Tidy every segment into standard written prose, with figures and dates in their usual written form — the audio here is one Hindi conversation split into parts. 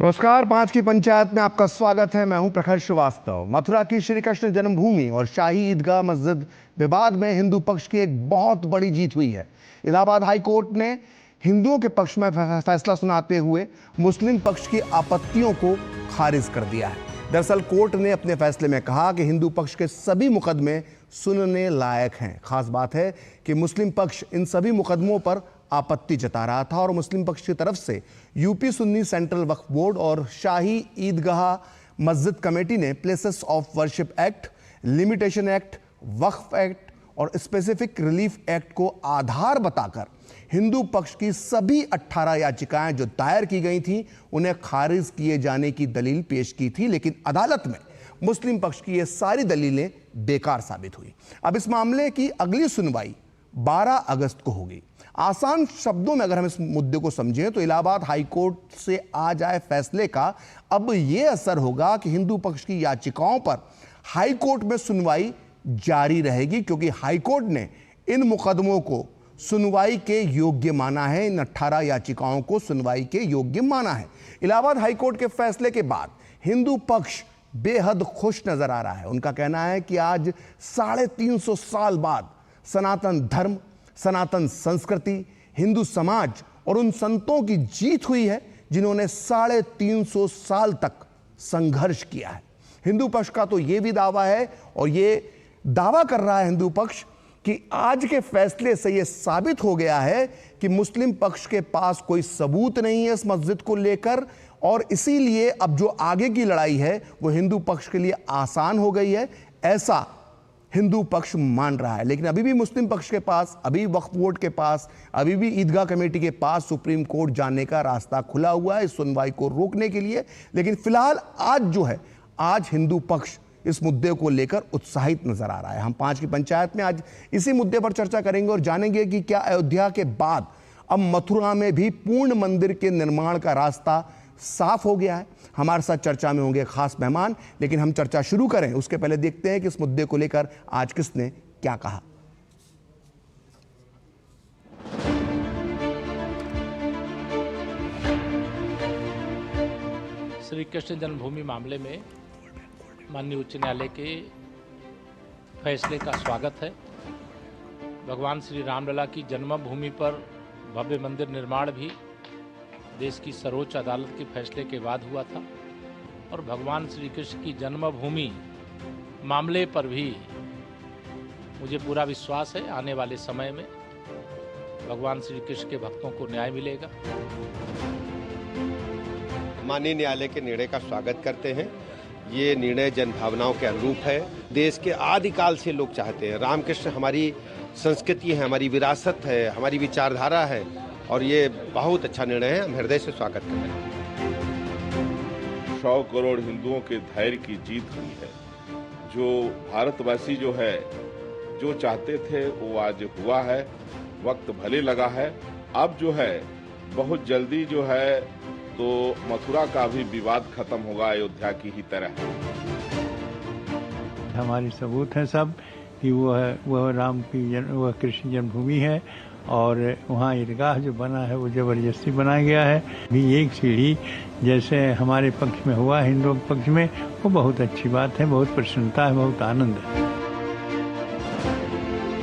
नमस्कार। 5 की पंचायत में आपका स्वागत है। मैं हूं प्रखर श्रीवास्तव। मथुरा की श्री कृष्ण जन्मभूमि और शाही ईदगाह मस्जिद विवाद में हिंदू पक्ष की एक बहुत बड़ी जीत हुई है। इलाहाबाद हाई कोर्ट ने हिंदुओं के पक्ष में फैसला सुनाते हुए मुस्लिम पक्ष की आपत्तियों को खारिज कर दिया है। दरअसल कोर्ट ने अपने फैसले में कहा कि हिंदू पक्ष के सभी मुकदमे सुनने लायक हैं। खास बात है कि मुस्लिम पक्ष इन सभी मुकदमों पर आपत्ति जता रहा था और मुस्लिम पक्ष की तरफ से यूपी सुन्नी सेंट्रल वक्फ बोर्ड और शाही ईदगाह मस्जिद कमेटी ने places of worship act, limitation act, Waqf act और स्पेसिफिक रिलीफ एक्ट को आधार बताकर हिंदू पक्ष की सभी 18 याचिकाएं जो दायर की गई थी उन्हें खारिज किए जाने की दलील पेश की थी, लेकिन अदालत में मुस्लिम पक्ष की ये सारी दलीलें बेकार साबित हुई। अब इस मामले की अगली सुनवाई 12 अगस्त को होगी। आसान शब्दों में अगर हम इस मुद्दे को समझें तो इलाहाबाद हाई कोर्ट से आ जाए फैसले का अब यह असर होगा कि हिंदू पक्ष की याचिकाओं पर हाई कोर्ट में सुनवाई जारी रहेगी, क्योंकि हाई कोर्ट ने इन मुकदमों को सुनवाई के योग्य माना है। इन 18 याचिकाओं को सुनवाई के योग्य माना है। इलाहाबाद हाई कोर्ट के फैसले के बाद हिंदू पक्ष बेहद खुश नजर आ रहा है। उनका कहना है कि आज 350 साल बाद सनातन धर्म, सनातन संस्कृति, हिंदू समाज और उन संतों की जीत हुई है जिन्होंने 350 साल तक संघर्ष किया है। हिंदू पक्ष का तो यह भी दावा है और यह दावा कर रहा है हिंदू पक्ष कि आज के फैसले से यह साबित हो गया है कि मुस्लिम पक्ष के पास कोई सबूत नहीं है इस मस्जिद को लेकर, और इसीलिए अब जो आगे की लड़ाई है वो हिंदू पक्ष के लिए आसान हो गई है, ऐसा हिंदू पक्ष मान रहा है। लेकिन अभी भी मुस्लिम पक्ष के पास, अभी वक्फ बोर्ड के पास, अभी भी ईदगाह कमेटी के पास सुप्रीम कोर्ट जाने का रास्ता खुला हुआ है इस सुनवाई को रोकने के लिए। लेकिन फिलहाल आज जो है, आज हिंदू पक्ष इस मुद्दे को लेकर उत्साहित नजर आ रहा है। हम 5 की पंचायत में आज इसी मुद्दे पर चर्चा करेंगे और जानेंगे कि क्या अयोध्या के बाद अब मथुरा में भी पूर्ण मंदिर के निर्माण का रास्ता साफ हो गया है। हमारे साथ चर्चा में होंगे खास मेहमान, लेकिन हम चर्चा शुरू करें उसके पहले देखते हैं कि इस मुद्दे को लेकर आज किसने क्या कहा। श्री कृष्ण जन्मभूमि मामले में माननीय उच्च न्यायालय के फैसले का स्वागत है। भगवान श्री रामलला की जन्मभूमि पर भव्य मंदिर निर्माण भी देश की सर्वोच्च अदालत के फैसले के बाद हुआ था और भगवान श्री कृष्ण की जन्मभूमि मामले पर भी मुझे पूरा विश्वास है आने वाले समय में भगवान श्री कृष्ण के भक्तों को न्याय मिलेगा। माननीय न्यायालय के निर्णय का स्वागत करते हैं। ये निर्णय जनभावनाओं के अनुरूप है। देश के आदिकाल से लोग चाहते हैं, रामकृष्ण हमारी संस्कृति है, हमारी विरासत है, हमारी विचारधारा है और ये बहुत अच्छा निर्णय है। हम हृदय से स्वागत करते हैं। 100 करोड़ हिंदुओं के धैर्य की जीत हुई है। जो भारतवासी जो है, जो चाहते थे वो आज हुआ है। वक्त भले लगा है, अब जो है बहुत जल्दी जो है तो मथुरा का भी विवाद खत्म होगा अयोध्या की ही तरह। हमारी सबूत है सब कि वह राम की वह कृष्ण जन्मभूमि है और वहाँ ईदगाह जो बना है वो जबरदस्ती बनाया गया है। भी एक सीढ़ी जैसे हमारे पक्ष में हुआ हिंदुओं के पक्ष में, वो बहुत अच्छी बात है, बहुत प्रसन्नता है, बहुत आनंद है।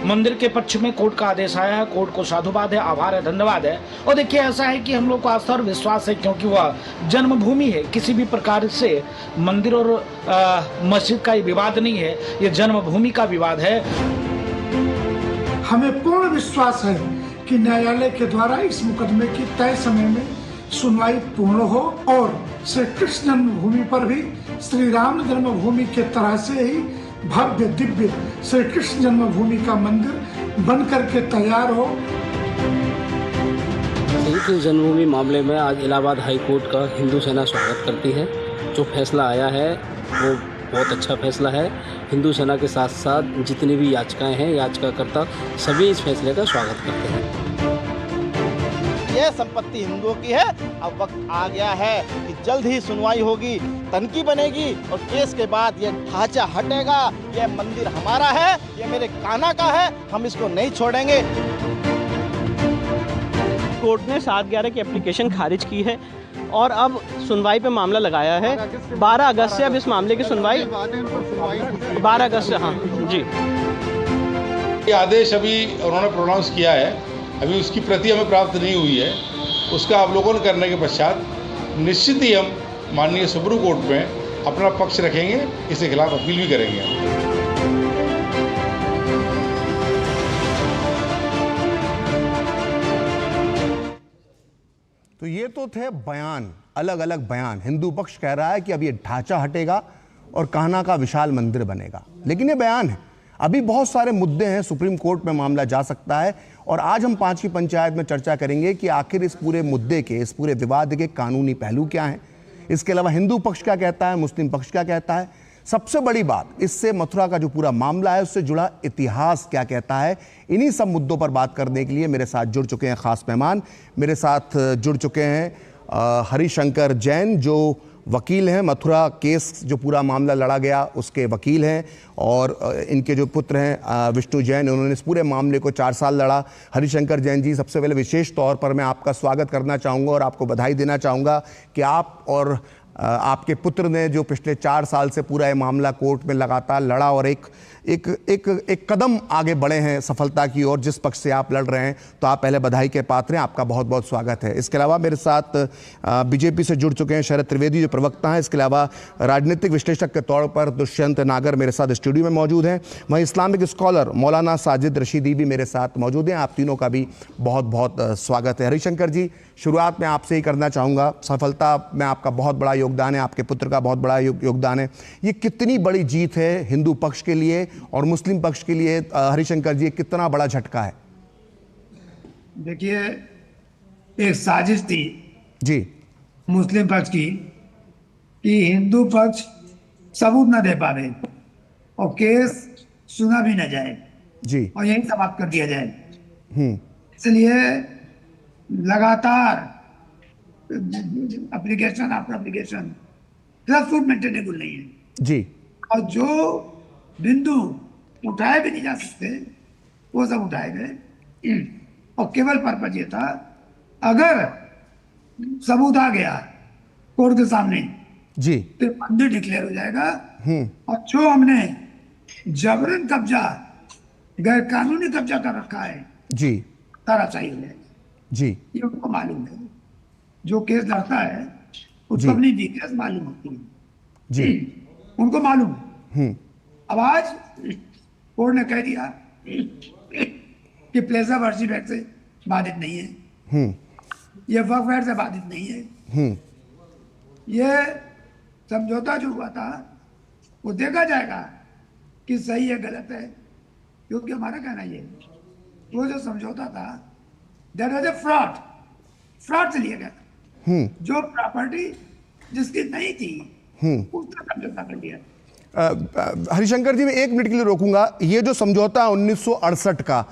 मंदिर के पक्ष में कोर्ट का आदेश आया है, कोर्ट को साधुवाद है, आभार है, धन्यवाद है। और देखिए ऐसा है कि हम लोग को आस्था और विश्वास है, क्योंकि वह जन्मभूमि है। किसी भी प्रकार से मंदिर और मस्जिद का ये विवाद नहीं है, ये जन्मभूमि का विवाद है। हमें पूर्ण विश्वास है कि न्यायालय के द्वारा इस मुकदमे की तय समय में सुनवाई पूर्ण हो और श्री कृष्ण जन्मभूमि पर भी श्री राम जन्मभूमि के तरह से ही भव्य दिव्य श्री कृष्ण जन्मभूमि का मंदिर बनकर के तैयार हो। श्री कृष्ण जन्मभूमि मामले में आज इलाहाबाद हाई कोर्ट का हिंदू सेना स्वागत करती है। जो फैसला आया है वो बहुत अच्छा फैसला है। हिंदू सेना के साथ साथ जितनी भी याचिकाएं हैं, याचिकाकर्ता सभी इस फैसले का स्वागत करते हैं। यह संपत्ति हिंदुओं की है। अब वक्त आ गया है कि जल्द ही सुनवाई होगी, तनकी बनेगी और केस के बाद यह ढांचा हटेगा। यह मंदिर हमारा है, यह मेरे कान्हा का है, हम इसको नहीं छोड़ेंगे। कोर्ट ने 7/11 की एप्लीकेशन खारिज की है और अब सुनवाई पे मामला लगाया है 12 अगस्त से। अब इस मामले की सुनवाई 12 अगस्त से, हाँ जी। ये आदेश अभी उन्होंने प्रोनाउंस किया है, अभी उसकी प्रति हमें प्राप्त नहीं हुई है। उसका अवलोकन करने के पश्चात निश्चित ही हम माननीय सुप्रीम कोर्ट में अपना पक्ष रखेंगे, इसके खिलाफ अपील भी करेंगे। तो ये तो थे बयान, अलग अलग बयान। हिंदू पक्ष कह रहा है कि अब ये ढांचा हटेगा और कान्हा का विशाल मंदिर बनेगा, लेकिन ये बयान है। अभी बहुत सारे मुद्दे हैं, सुप्रीम कोर्ट में मामला जा सकता है और आज हम 5 की पंचायत में चर्चा करेंगे कि आखिर इस पूरे मुद्दे के, इस पूरे विवाद के कानूनी पहलू क्या हैं। इसके अलावा हिंदू पक्ष क्या कहता है, मुस्लिम पक्ष क्या कहता है, सबसे बड़ी बात इससे मथुरा का जो पूरा मामला है उससे जुड़ा इतिहास क्या कहता है। इन्हीं सब मुद्दों पर बात करने के लिए मेरे साथ जुड़ चुके हैं खास मेहमान। मेरे साथ जुड़ चुके हैं हरिशंकर जैन, जो वकील हैं, मथुरा केस जो पूरा मामला लड़ा गया उसके वकील हैं, और इनके जो पुत्र हैं विष्णु जैन, उन्होंने इस पूरे मामले को 4 साल लड़ा। हरिशंकर जैन जी, सबसे पहले विशेष तौर पर मैं आपका स्वागत करना चाहूँगा और आपको बधाई देना चाहूँगा कि आप और आपके पुत्र ने जो पिछले 4 साल से पूरा ये मामला कोर्ट में लगातार लड़ा और एक कदम आगे बढ़े हैं सफलता की ओर, जिस पक्ष से आप लड़ रहे हैं, तो आप पहले बधाई के पात्र हैं। आपका बहुत बहुत स्वागत है। इसके अलावा मेरे साथ बीजेपी से जुड़ चुके हैं शरद त्रिवेदी, जो प्रवक्ता हैं। इसके अलावा राजनीतिक विश्लेषक के तौर पर दुष्यंत नागर मेरे साथ स्टूडियो में मौजूद हैं। वहीं इस्लामिक स्कॉलर मौलाना साजिद रशीदी भी मेरे साथ मौजूद हैं। आप तीनों का भी बहुत बहुत स्वागत है। हरिशंकर जी, शुरुआत में आपसे ही करना चाहूँगा, सफलता में आपका बहुत बड़ा योगदान है, आपके पुत्र का बहुत बड़ा योगदान है। ये कितनी बड़ी जीत है हिंदू पक्ष के लिए और मुस्लिम पक्ष के लिए? हरिशंकर जी, कितना बड़ा झटका है? देखिए, एक साजिश थी जी मुस्लिम पक्ष की कि हिंदू पक्ष सबूत न दे पावे और केस सुना भी न जाए जी, और यही समाप्त कर दिया जाए। इसलिए लगातार एप्लीकेशन आफ्टर एप्लीकेशन सबूत मेंटेनेबल नहीं है जी, और जो बिंदु उठाए भी नहीं जा सकते वो सब उठाए गए। और केवल पर्पज ये था, अगर सबूत आ गया कोर्ट के सामने जी तो मंदिर डिक्लेयर हो जाएगा और जो हमने जबरन कब्जा, गैर कानूनी कब्जा कर रखा है जी, ताराशाही हो जाएगा जी। ये उनको मालूम है, जो केस लड़ता है उसको अपनी डिटेल्स मालूम होती है जी, उनको मालूम है। अब आज कोर्ट ने कह दिया कि प्लेजर वर्शिप एक्ट से बाधित नहीं है, ये वक्फ एक्ट से बाधित नहीं है। ये समझौता जो हुआ था वो देखा जाएगा कि सही है गलत है, क्योंकि हमारा कहना ये वो जो समझौता था दैट वाज ए फ्रॉड से लिया गया था। जो प्रॉपर्टी जिसकी नहीं थी उसका समझौता कर लिया। हरिशंकर जी, मैं 1 मिनट के लिए रोकूंगा। ये जो समझौता 1968 का,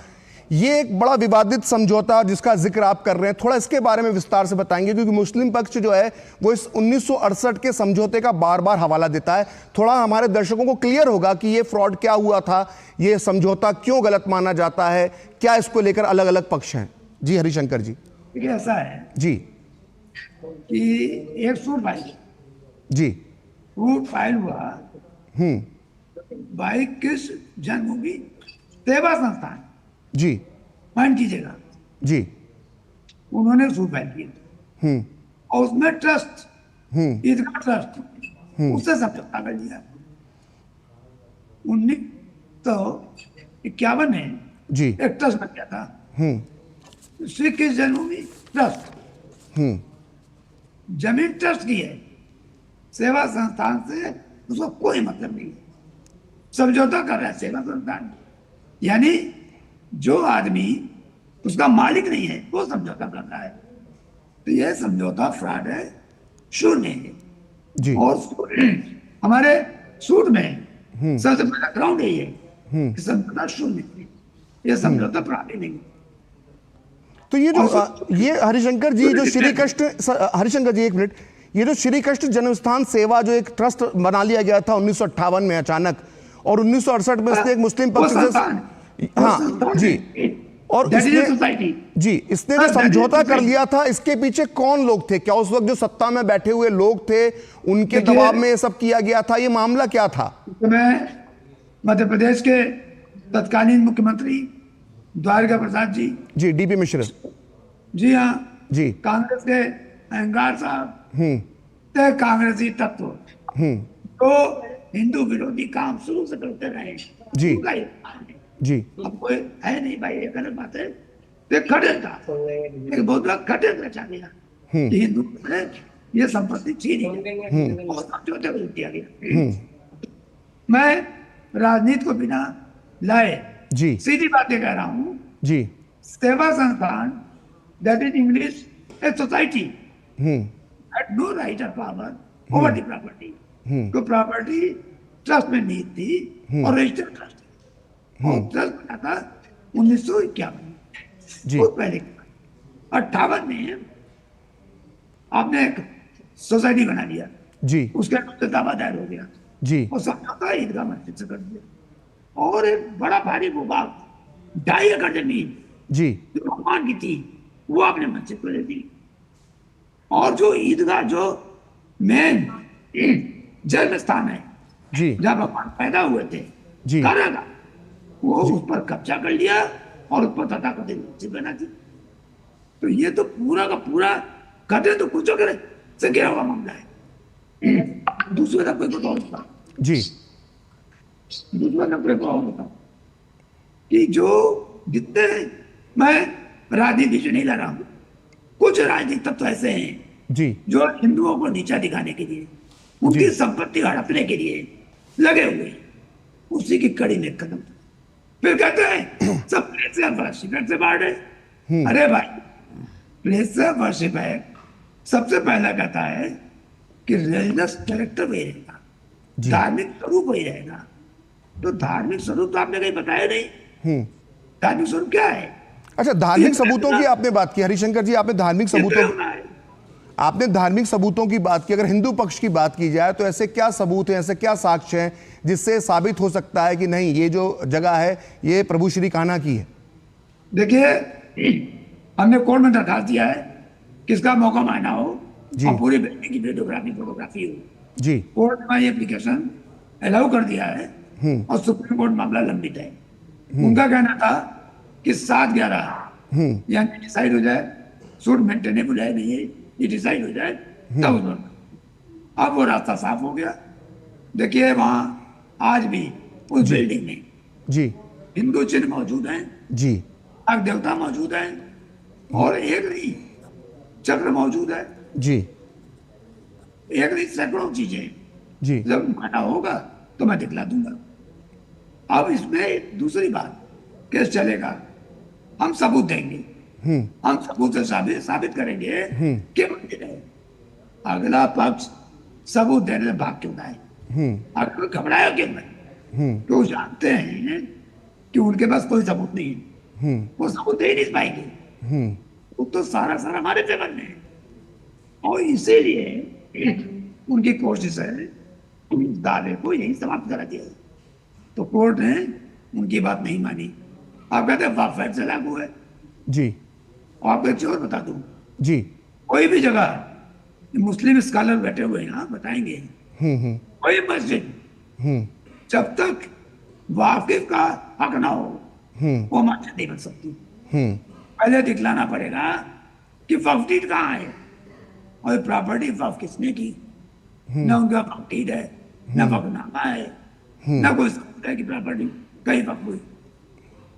ये एक बड़ा विवादित समझौता जिसका जिक्र आप कर रहे हैं, थोड़ा इसके बारे में विस्तार से बताएंगे, क्योंकि मुस्लिम पक्ष जो है वो इस 1968 के समझौते का बार बार हवाला देता है। थोड़ा हमारे दर्शकों को क्लियर होगा कि ये फ्रॉड क्या हुआ था, ये समझौता क्यों गलत माना जाता है, क्या इसको लेकर अलग अलग पक्ष हैं। जी हरिशंकर जी। देखिए, ऐसा है जी कि एक सूट फाइल जी, सूट फाइल हुआ 22 जन्मभूमि सेवा संस्थान जी, माइंड कीजिएगा जी, उन्होंने सूट फाइल किया और उसमें ट्रस्ट, ईदगाह ट्रस्ट, उससे समझौता कर लिया। 1951 में जी एक ट्रस्ट बन गया था, श्री 21 जन्मभूमि ट्रस्ट। जमीन ट्रस्ट की है, सेवा संस्थान से उसको कोई मतलब नहीं है। समझौता कर रहा है सेवा संस्थान, यानी जो आदमी उसका मालिक नहीं है वो समझौता कर रहा है। तो यह समझौता फ्रॉड है, शून्य है जी। और हमारे सूट में सबसे पहला ग्राउंड है ये कि समझौता शून्य है, यह समझौता फ्रॉड नहीं। तो ये जो ये हरिशंकर जी जो श्री कृष्ण, हरिशंकर जी 1 मिनट, ये जो श्री कृष्ण जन्मस्थान सेवा जो एक ट्रस्ट बना लिया गया था 1958 में अचानक, और 1968 में इसने एक मुस्लिम पक्ष से, हाँ जी, और सोसाइटी जी, इसने जो समझौता कर लिया था, इसके पीछे कौन लोग थे? क्या उस वक्त जो सत्ता में बैठे हुए लोग थे उनके दबाव में ये सब किया गया था? ये मामला क्या था? मैं मध्य प्रदेश के तत्कालीन मुख्यमंत्री द्वारका प्रसाद जी, डीपी मिश्र जी हाँ जी, कांग्रेस के अहंकार साहब, कांग्रेसी तत्व तो हिंदू विरोधी काम शुरू से करते रहे जी जी। अब कोई है नहीं भाई, ये गलत बात है। एक खंडन था, एक बहुत बड़ा खंडन रचा गया कि हिंदू ने ये संपत्ति छीनी और समझौते को दिया गया। मैं राजनीति को बिना लाए जी सीधी बातें कह रहा हूँ जी। सेवा संस्थान, that is English a society, had no right or power over the property. तो प्रॉपर्टी ट्रस्ट में नहीं थी और रजिस्टर्ड ट्रस्ट और ट्रस्ट बना था 1951 बहुत पहले। 58 में आपने एक सोसाइटी बना लिया जी, उसके अंदर दावा दायर हो गया जी, और समझौता ईदगाह मस्जिद से कर दिया और एक बड़ा भारी भूभाग 2.5 एकड़ जमीन जी, जो भगवान की थी वो आपने मस्जिद को दे दी। और जो ईदगाह जो मेन जन्म स्थान है जी, जहाँ भगवान पैदा हुए थे जी, कारागाह, वो उस पर कब्जा कर लिया और उस पर तथाकथित मस्जिद बना दी। तो ये तो पूरा का पूरा कहते तो कुछ करे से गिरा हुआ मामला है। दूसरे का कोई बताओ उसका जी, दूसरा का कोई बताओ कि जो जितने मैं राजनीति से नहीं लड़ रहा हूँ, कुछ राजनीतिक तत्व ऐसे हैं जी, जो हिंदुओं को नीचा दिखाने के लिए, उनकी संपत्ति हड़पने के लिए लगे हुए हैं। उसी की कड़ी में कदम फिर कहते हैं सब प्लेस से वर्शिप से बाढ़ है। अरे भाई, प्लेस से वर्शिप है, सबसे पहला कहता है कि रिलीजियस कैरेक्टर वही रहेगा, धार्मिक स्वरूप वही रहेगा। तो धार्मिक स्वरूप तो आपने कहीं बताया नहीं, धार्मिक स्वरूप क्या है? अच्छा, धार्मिक सबूतों की आपने बात की हरिशंकर जी, आपने धार्मिक सबूतों की बात की। अगर हिंदू पक्ष की बात की जाए तो ऐसे क्या सबूत हैं, ऐसे क्या साक्ष्य हैं जिससे साबित हो सकता है कि नहीं ये जो जगह है ये प्रभु श्री कान्हा की है? देखिए, हमने कोर्ट में दरखास्त दिया है किसका मौका माना हो और पूरी बिल्डिंग की वीडियोग्राफी फोटोग्राफी हो जी। कोर्ट में ये एप्लीकेशन अलाउ कर दिया है और सुप्रीम कोर्ट मामला लंबित है। उनका कहना था कि 7/11 यानी डिसाइड हो जाए, सूट मेंटेनेबल है नहीं है, ये डिसाइड हो जाए तब उन्होंने। अब वो रास्ता साफ हो गया। देखिए, वहां आज भी उस बिल्डिंग में जी हिंदू चिन्ह मौजूद हैं जी, नाग देवता मौजूद हैं और एक नहीं चक्र मौजूद है जी, एक नहीं सैकड़ों चीजें जी। जब माना होगा तो मैं दिखला दूंगा। अब इसमें दूसरी बात, केस चलेगा, हम सबूत देंगे, हम सबूत से साबित करेंगे कि मंदिर है। अगला पक्ष सबूत देने से भाग क्यों ना है, अगर घबराया क्यों नहीं? तो जानते हैं कि उनके पास कोई सबूत नहीं है, वो सबूत दे नहीं पाएंगे, वो तो सारा हमारे फेवर में है। और इसीलिए उनकी कोशिश है इस दावे को यही समाप्त करा दिया। तो कोर्ट ने उनकी बात नहीं मानी। आप कहते हैं वाफैट से लागू है जी। आपको एक चीज और बता दूं जी, कोई भी जगह, मुस्लिम स्कॉलर बैठे हुए हैं, बताएंगे, कोई मस्जिद जब तक वाकिफ का हक ना हो वो मस्जिद नहीं बन सकती। पहले दिखलाना पड़ेगा कि वक्फ डीड कहाँ है और प्रॉपर्टी वक्फ किसने की, ना उनका वक्फ डीड है, ना वक्फनामा है, ना कोई सबूत है कि प्रॉपर्टी कहीं वक्फ हुई।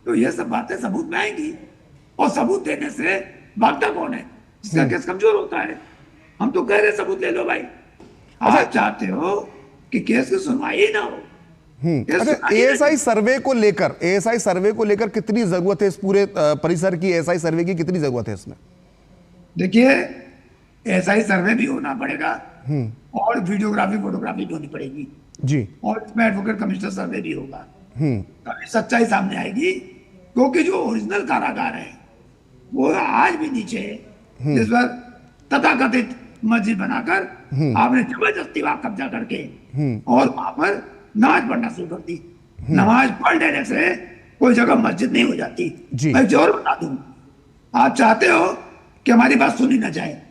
तो ये सब बातें सबूत में आएंगी और सबूत देने से भागता कौन है जिसका केस कमजोर होता है? हम तो कह रहे सबूत ले लो भाई। आप चाहते हो कि केस की सुनवाई ना हो। अच्छा, एएसआई सर्वे को लेकर कितनी जरूरत है इस पूरे परिसर की? एएसआई सर्वे की कितनी जरूरत है इसमें? देखिए, एएसआई सर्वे भी होना पड़ेगा और वीडियोग्राफी फोटोग्राफी भी होनी पड़ेगी जी, और इसमें एडवोकेट कमिश्नर सर्वे भी होगा। तभी सच्चाई सामने आएगी, क्योंकि जो ओरिजिनल कारागार है वो आज भी नीचे है, जिस पर तथाकथित मस्जिद बनाकर आपने जबरदस्ती वहां कब्जा करके और वहां पर नमाज पढ़ना शुरू कर दी। नमाज पढ़ लेने से कोई जगह मस्जिद नहीं हो जाती। जी। मैं जोर बता दूं, आप चाहते हो कि हमारी बात सुनी ना जाए,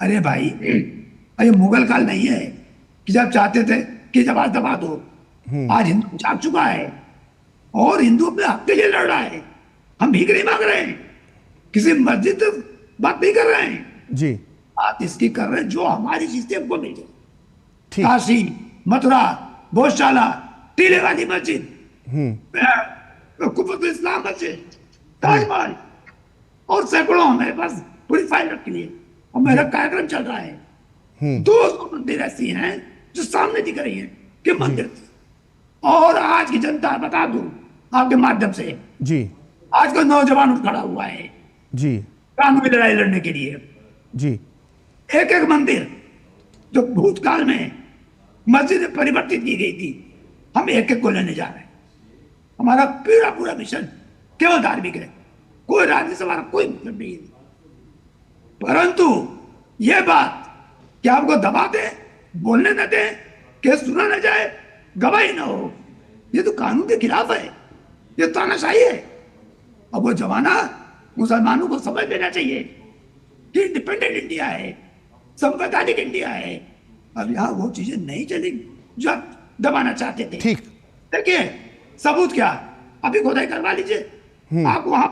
अरे भाई ये मुगल काल नहीं है कि जब चाहते थे कि जवाब दबा दो। आज हिंदू जाग चुका है और हिंदू अपने हक के लिए लड़ रहा है। हम भीख नहीं मांग रहे हैं, किसी मस्जिद बात नहीं कर रहे हैं जी। बात इसकी कर रहे हैं जो हमारी चीजें हमको मिल जाए। ठीक। काशी, मथुरा, गौशाला, टीले वाली मस्जिद, कुफुत इस्लाम मस्जिद, ताजमहल और सैकड़ों हमारे पास पूरी फाइल रखी है और मेरा कार्यक्रम चल रहा है। 200 मंदिर ऐसी हैं जो सामने दिख रही हैं कि मंदिर। और आज की जनता, बता दूं आपके माध्यम से, जी आज का नौजवान उठ खड़ा हुआ है जी कानूनी लड़ाई लड़ने के लिए। जी। एक एक मंदिर जो भूतकाल में मस्जिद में परिवर्तित की गई थी, हम एक एक को लेने जा रहे हैं। हमारा पूरा मिशन केवल धार्मिक है, कोई राजनीति से हमारा कोई मतलब नहीं है। परंतु यह बात कि आपको दबा दे, बोलने न दे, केस सुना न जाए, गवाही न हो, ये तो कानून के खिलाफ है, ये तानाशाही है। अब वो जमाना मुसलमानों को समझ लेना चाहिए कि इंडिपेंडेंट इंडिया है, संवैधानिक इंडिया है। अब यहाँ वो चीजें नहीं चलेंगी जो आप दबाना चाहते थे। ठीक। देखिए सबूत क्या, अभी खुदाई करवा लीजिए, आपको वहां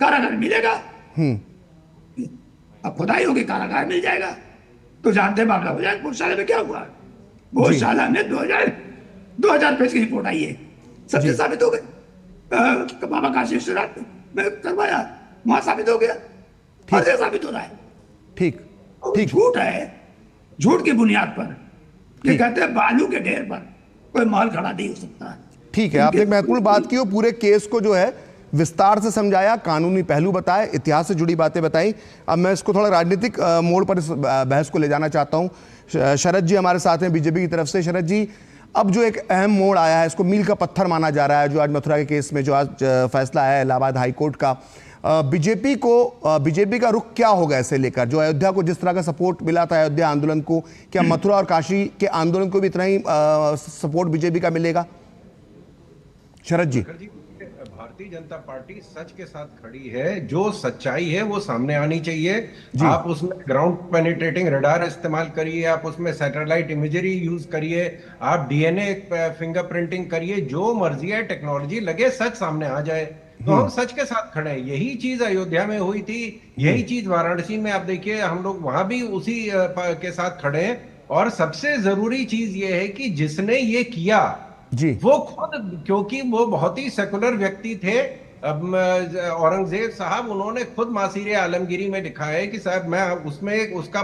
कारागार मिलेगा। अब खुदाई होगी, कारागार मिल जाएगा, तो जानते मामला हो जाएगा। गौशाला में क्या हुआ, गौशाला में 2000 पेज की रिपोर्ट आई है, सत्य साबित हो गए। बाबा काशी विश्वनाथ में करवाया, वहां साबित हो गया, फर्जी साबित हो रहा है। ठीक। ठीक। झूठ है, झूठ की बुनियाद पर ये कहते हैं बालू के ढेर पर कोई महल खड़ा नहीं हो सकता। ठीक है, आपने एक महत्वपूर्ण बात की और पूरे केस को जो है विस्तार से समझाया, कानूनी पहलू बताए, इतिहास से जुड़ी बातें बताई। अब मैं इसको थोड़ा राजनीतिक मोड़ पर इस बहस को ले जाना चाहता हूं। शरद जी हमारे साथ हैं बीजेपी की तरफ से। शरद जी, अब जो एक अहम मोड़ आया है, इसको मील का पत्थर माना जा रहा है, जो आज मथुरा के केस में जो आज फैसला आया है इलाहाबाद हाईकोर्ट का, बीजेपी का रुख क्या होगा इसे लेकर? जो अयोध्या को जिस तरह का सपोर्ट मिला था अयोध्या आंदोलन को, क्या मथुरा और काशी के आंदोलन को भी इतना ही सपोर्ट बीजेपी का मिलेगा? शरद जी। भारतीय जनता पार्टी सच के साथ खड़ी है, जो सच्चाई है वो सामने आनी चाहिए। आप उसमें ग्राउंड पेनिट्रेटिंग रडार इस्तेमाल करिए, आप उसमें सैटेलाइट इमेजरी यूज करिए, आप डीएनए फिंगरप्रिंटिंग करिए, जो मर्जी है टेक्नोलॉजी लगे, सच सामने आ जाए तो हम सच के साथ खड़े हैं। यही चीज अयोध्या में हुई थी, यही चीज वाराणसी में, आप देखिए हम लोग वहां भी उसी के साथ खड़े हैं। और सबसे जरूरी चीज ये है कि जिसने ये किया जी, वो खुद, क्योंकि वो बहुत ही सेकुलर व्यक्ति थे, औरंगजेब साहब, उन्होंने खुद मासीरे आलमगीरी में लिखा है कि साहब मैं उसमें उसका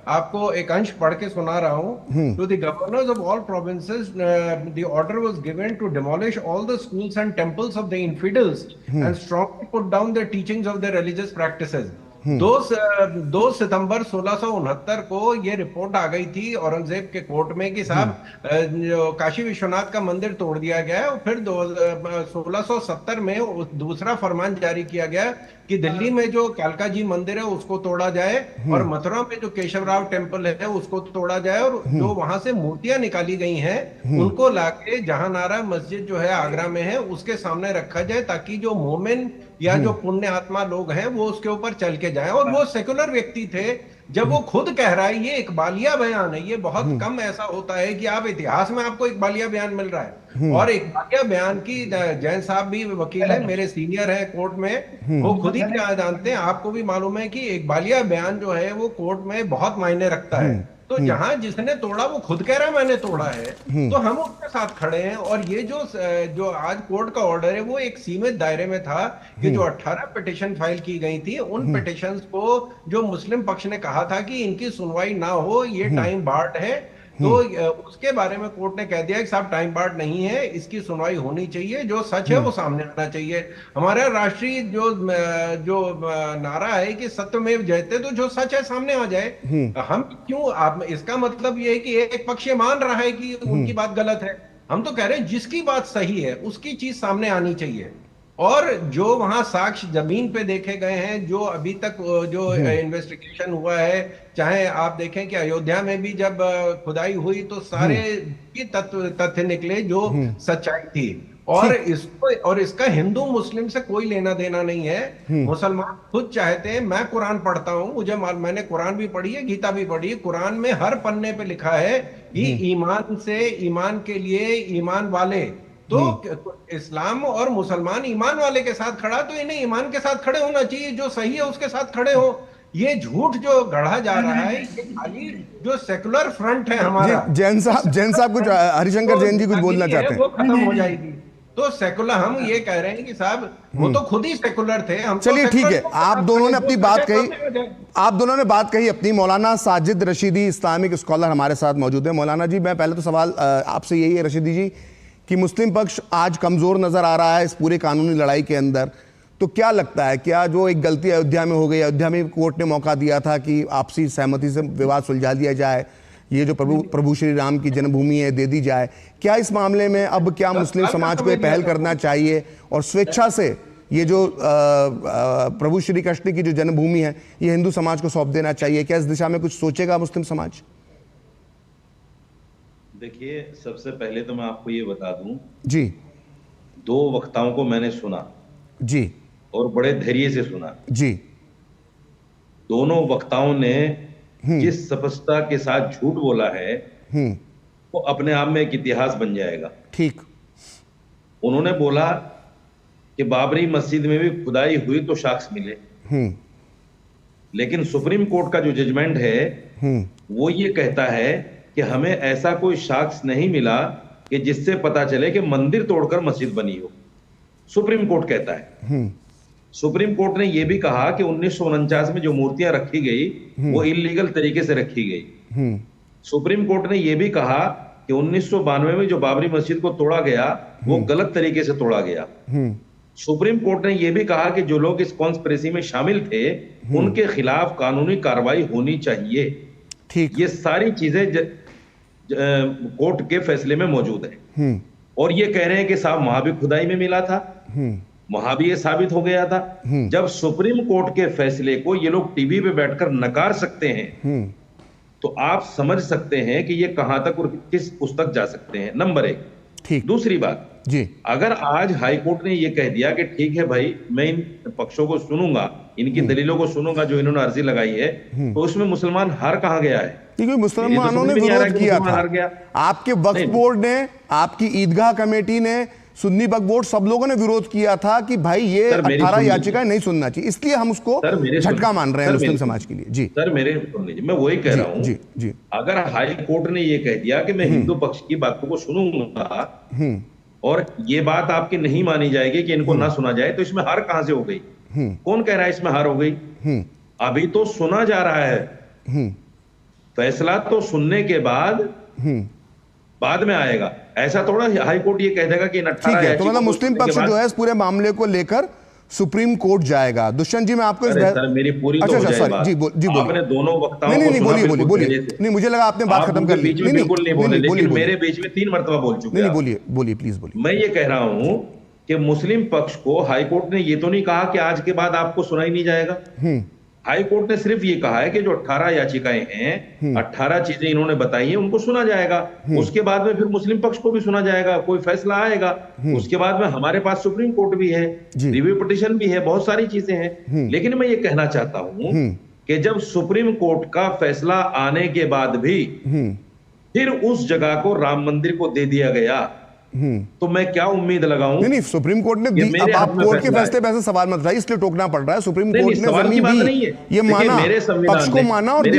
आपको एक अंश पढ़ के सुना रहा हूं। To the governors of all provinces the order was given to demolish all the schools and temples of the infidels and strongly put down the teachings of the religious practices. 2 सितंबर 1669 को ये रिपोर्ट आ गई थी औरंगजेब के कोर्ट में कि साहब काशी विश्वनाथ का मंदिर तोड़ दिया गया है। और फिर 1670 में दूसरा फरमान जारी किया गया कि दिल्ली में जो कालका जी मंदिर है उसको तोड़ा जाए और मथुरा में जो केशवराव टेम्पल है उसको तोड़ा जाए, और जो वहां से मूर्तियां निकाली गई हैं उनको लाके जहांनारा मस्जिद जो है आगरा में है उसके सामने रखा जाए, ताकि जो मोमिन या जो पुण्य आत्मा लोग हैं वो उसके ऊपर चल के जाएं। और वो सेकुलर व्यक्ति थे। जब वो खुद कह रहा है, ये इकबालिया बयान है, ये बहुत कम ऐसा होता है कि आप इतिहास में आपको इकबालिया बयान मिल रहा है। और इकबालिया बयान की, जैन साहब भी वकील है, मेरे सीनियर है कोर्ट में, वो खुद ही क्या जानते हैं, आपको भी मालूम है कि इकबालिया बयान जो है वो कोर्ट में बहुत मायने रखता है। तो जहां जिसने तोड़ा वो खुद कह रहा है मैंने तोड़ा है, तो हम उसके साथ खड़े हैं। और ये जो आज कोर्ट का ऑर्डर है वो एक सीमित दायरे में था कि जो 18 पिटिशन फाइल की गई थी, उन पिटिशंस को जो मुस्लिम पक्ष ने कहा था कि इनकी सुनवाई ना हो, ये टाइम बार्ड है, तो उसके बारे में कोर्ट ने कह दिया कि साहब टाइम बार्ड नहीं है, इसकी सुनवाई होनी चाहिए, जो सच है वो सामने आना चाहिए। हमारा राष्ट्रीय जो नारा है कि सत्यमेव जयते, तो जो सच है सामने आ जाए। हम क्यों, आप इसका मतलब ये है कि एक पक्ष ये मान रहा है कि उनकी बात गलत है, हम तो कह रहे हैं जिसकी बात सही है उसकी चीज सामने आनी चाहिए। और जो वहां साक्ष्य जमीन पे देखे गए हैं, जो अभी तक जो इन्वेस्टिगेशन हुआ है, चाहे आप देखें कि अयोध्या में भी जब खुदाई हुई तो सारे ही तथ्य निकले जो सच्चाई थी। और इसका हिंदू मुस्लिम से कोई लेना देना नहीं है। मुसलमान खुद चाहते हैं, मैं कुरान पढ़ता हूं, मुझे मैंने कुरान भी पढ़ी है, गीता भी पढ़ी है। कुरान में हर पन्ने पे लिखा है कि ईमान से, ईमान के लिए ईमान वाले, तो इस्लाम और मुसलमान ईमान वाले के साथ खड़ा, तो इन्हें ईमान के साथ खड़े होना चाहिए, जो सही है उसके साथ खड़े हो। ये झूठ जो गढ़ा जा रहा है, ये खाली जो सेकुलर फ्रंट है हमारा, जैन साहब कुछ, हरिशंकर जैन जी कुछ बोलना चाहते हैं, वो खत्म हो जाएगी। तो सेकुलर, हम ये कह रहे हैं कि साहब वो तो खुद ही सेकुलर थे, हम चलिए ठीक है, आप दोनों ने अपनी बात कही, आप दोनों ने बात कही अपनी। मौलाना साजिद रशीदी इस्लामिक स्कॉलर हमारे साथ मौजूद है। मौलाना जी, मैं पहले तो सवाल आपसे यही है रशीदी जी कि मुस्लिम पक्ष आज कमजोर नजर आ रहा है इस पूरे कानूनी लड़ाई के अंदर, तो क्या लगता है, क्या जो एक गलती अयोध्या में हो गई, अयोध्या में कोर्ट ने मौका दिया था कि आपसी सहमति से विवाद सुलझा दिया जाए, ये जो प्रभु श्री राम की जन्मभूमि है दे दी जाए, क्या इस मामले में अब क्या मुस्लिम समाज को पहल करना चाहिए और स्वेच्छा से ये जो प्रभु श्री कृष्ण की जो जन्मभूमि है ये हिंदू समाज को सौंप देना चाहिए? क्या इस दिशा में कुछ सोचेगा मुस्लिम समाज? देखिए, सबसे पहले तो मैं आपको ये बता दूं जी, दो वक्ताओं को मैंने सुना जी और बड़े धैर्य से सुना जी। दोनों वक्ताओं ने जिस स्पष्टता के साथ झूठ बोला है वो अपने आप में एक इतिहास बन जाएगा। ठीक। उन्होंने बोला कि बाबरी मस्जिद में भी खुदाई हुई तो साक्ष्य मिले, लेकिन सुप्रीम कोर्ट का जो जजमेंट है वो ये कहता है कि हमें ऐसा कोई साक्ष्य नहीं मिला कि जिससे पता चले कि मंदिर तोड़कर मस्जिद बनी हो। सुप्रीम कोर्ट कहता है। सुप्रीम कोर्ट ने यह भी कहा कि 1949 में जो मूर्तियां रखी गई वो इलीगल तरीके से रखी गई। सुप्रीम कोर्ट ने यह भी कहा कि 1992 में जो बाबरी मस्जिद को तोड़ा गया वो गलत तरीके से तोड़ा गया। सुप्रीम कोर्ट ने यह भी कहा कि जो लोग इस कॉन्स्पिरेसी में शामिल थे उनके खिलाफ कानूनी कार्रवाई होनी चाहिए। ठीक। ये सारी चीजें कोर्ट के फैसले में मौजूद है। और ये कह रहे हैं कि साहब वहां भी खुदाई में मिला था, वहां भी ये साबित हो गया था। जब सुप्रीम कोर्ट के फैसले को ये लोग टीवी पे बैठकर नकार सकते हैं तो आप समझ सकते हैं कि ये कहां तक और किस उस तक जा सकते हैं। नंबर एक। ठीक। दूसरी बात जी, अगर आज हाई कोर्ट ने ये कह दिया कि ठीक है भाई, मैं इन पक्षों को सुनूंगा, इनकी दलीलों को सुनूंगा जो इन्होंने अर्जी लगाई है, तो उसमें मुसलमान हार कहां गया है? क्योंकि मुसलमानों ने विरोध किया था। आपके वक्फ बोर्ड ने, आपकी ईदगाह कमेटी ने, सुन्नी वक्फ बोर्ड, सब लोगों ने विरोध किया था कि भाई ये 18 याचिकाएं नहीं सुनना चाहिए, इसलिए हम उसको झटका मान रहे हैं मुस्लिम समाज के लिए। जी सर, मेरे सुन लीजिए, मैं वही कह रहा हूं। जी जी। अगर हाई कोर्ट ने ये कह दिया कि मैं हिंदू पक्ष की बातों को सुनूंगा और ये बात आपकी नहीं मानी जाएगी कि इनको ना सुना जाए, तो इसमें हार कहां से हो गई? कौन कह रहा है इसमें हार हो गई? अभी तो सुना जा रहा है, फैसला तो सुनने के बाद में आएगा। ऐसा थोड़ा हाई कोर्ट ये कह देगा कि इन 18 ठीक है, तो मतलब मुस्लिम पक्ष जो है इस पूरे मामले को लेकर सुप्रीम कोर्ट जाएगा। दुष्यंत जी, मैं आपको सर मेरी पूरी तो हो जाए बात। जी बोलिए। आपने दोनों वक्ताओं को नहीं बोलिए। नहीं, मुझे लगा आपने बात खत्म कर ली। बिल्कुल नहीं बोले, लेकिन मेरे बीच में 3 मरतबा बोल चुके हैं। बोलिए प्लीज बोलिए। मैं ये कह रहा हूं कि मुस्लिम पक्ष को हाई कोर्ट ने ये तो नहीं कहा कि आज के बाद आपको सुना ही नहीं जाएगा। हाई कोर्ट ने सिर्फ ये कहा है कि जो 18 याचिकाएं हैं, 18 चीजें इन्होंने बताई हैं, उनको सुना जाएगा। उसके बाद में फिर मुस्लिम पक्ष को भी सुना जाएगा, कोई फैसला आएगा। उसके बाद में हमारे पास सुप्रीम कोर्ट भी है, रिव्यू पिटीशन भी है, बहुत सारी चीजें हैं। लेकिन मैं ये कहना चाहता हूं कि जब सुप्रीम कोर्ट का फैसला आने के बाद भी फिर उस जगह को राम मंदिर को दे दिया गया, तो मैं क्या उम्मीद लगाऊं? नहीं, सुप्रीम कोर्ट ने दी, अब आप कोर्ट के फैसले पे ऐसे सवाल मत उठाइए, इसलिए टोकना पड़ रहा है। सुप्रीम कोर्ट ने जमीन दी, ये माना, पक्ष को माना और दी,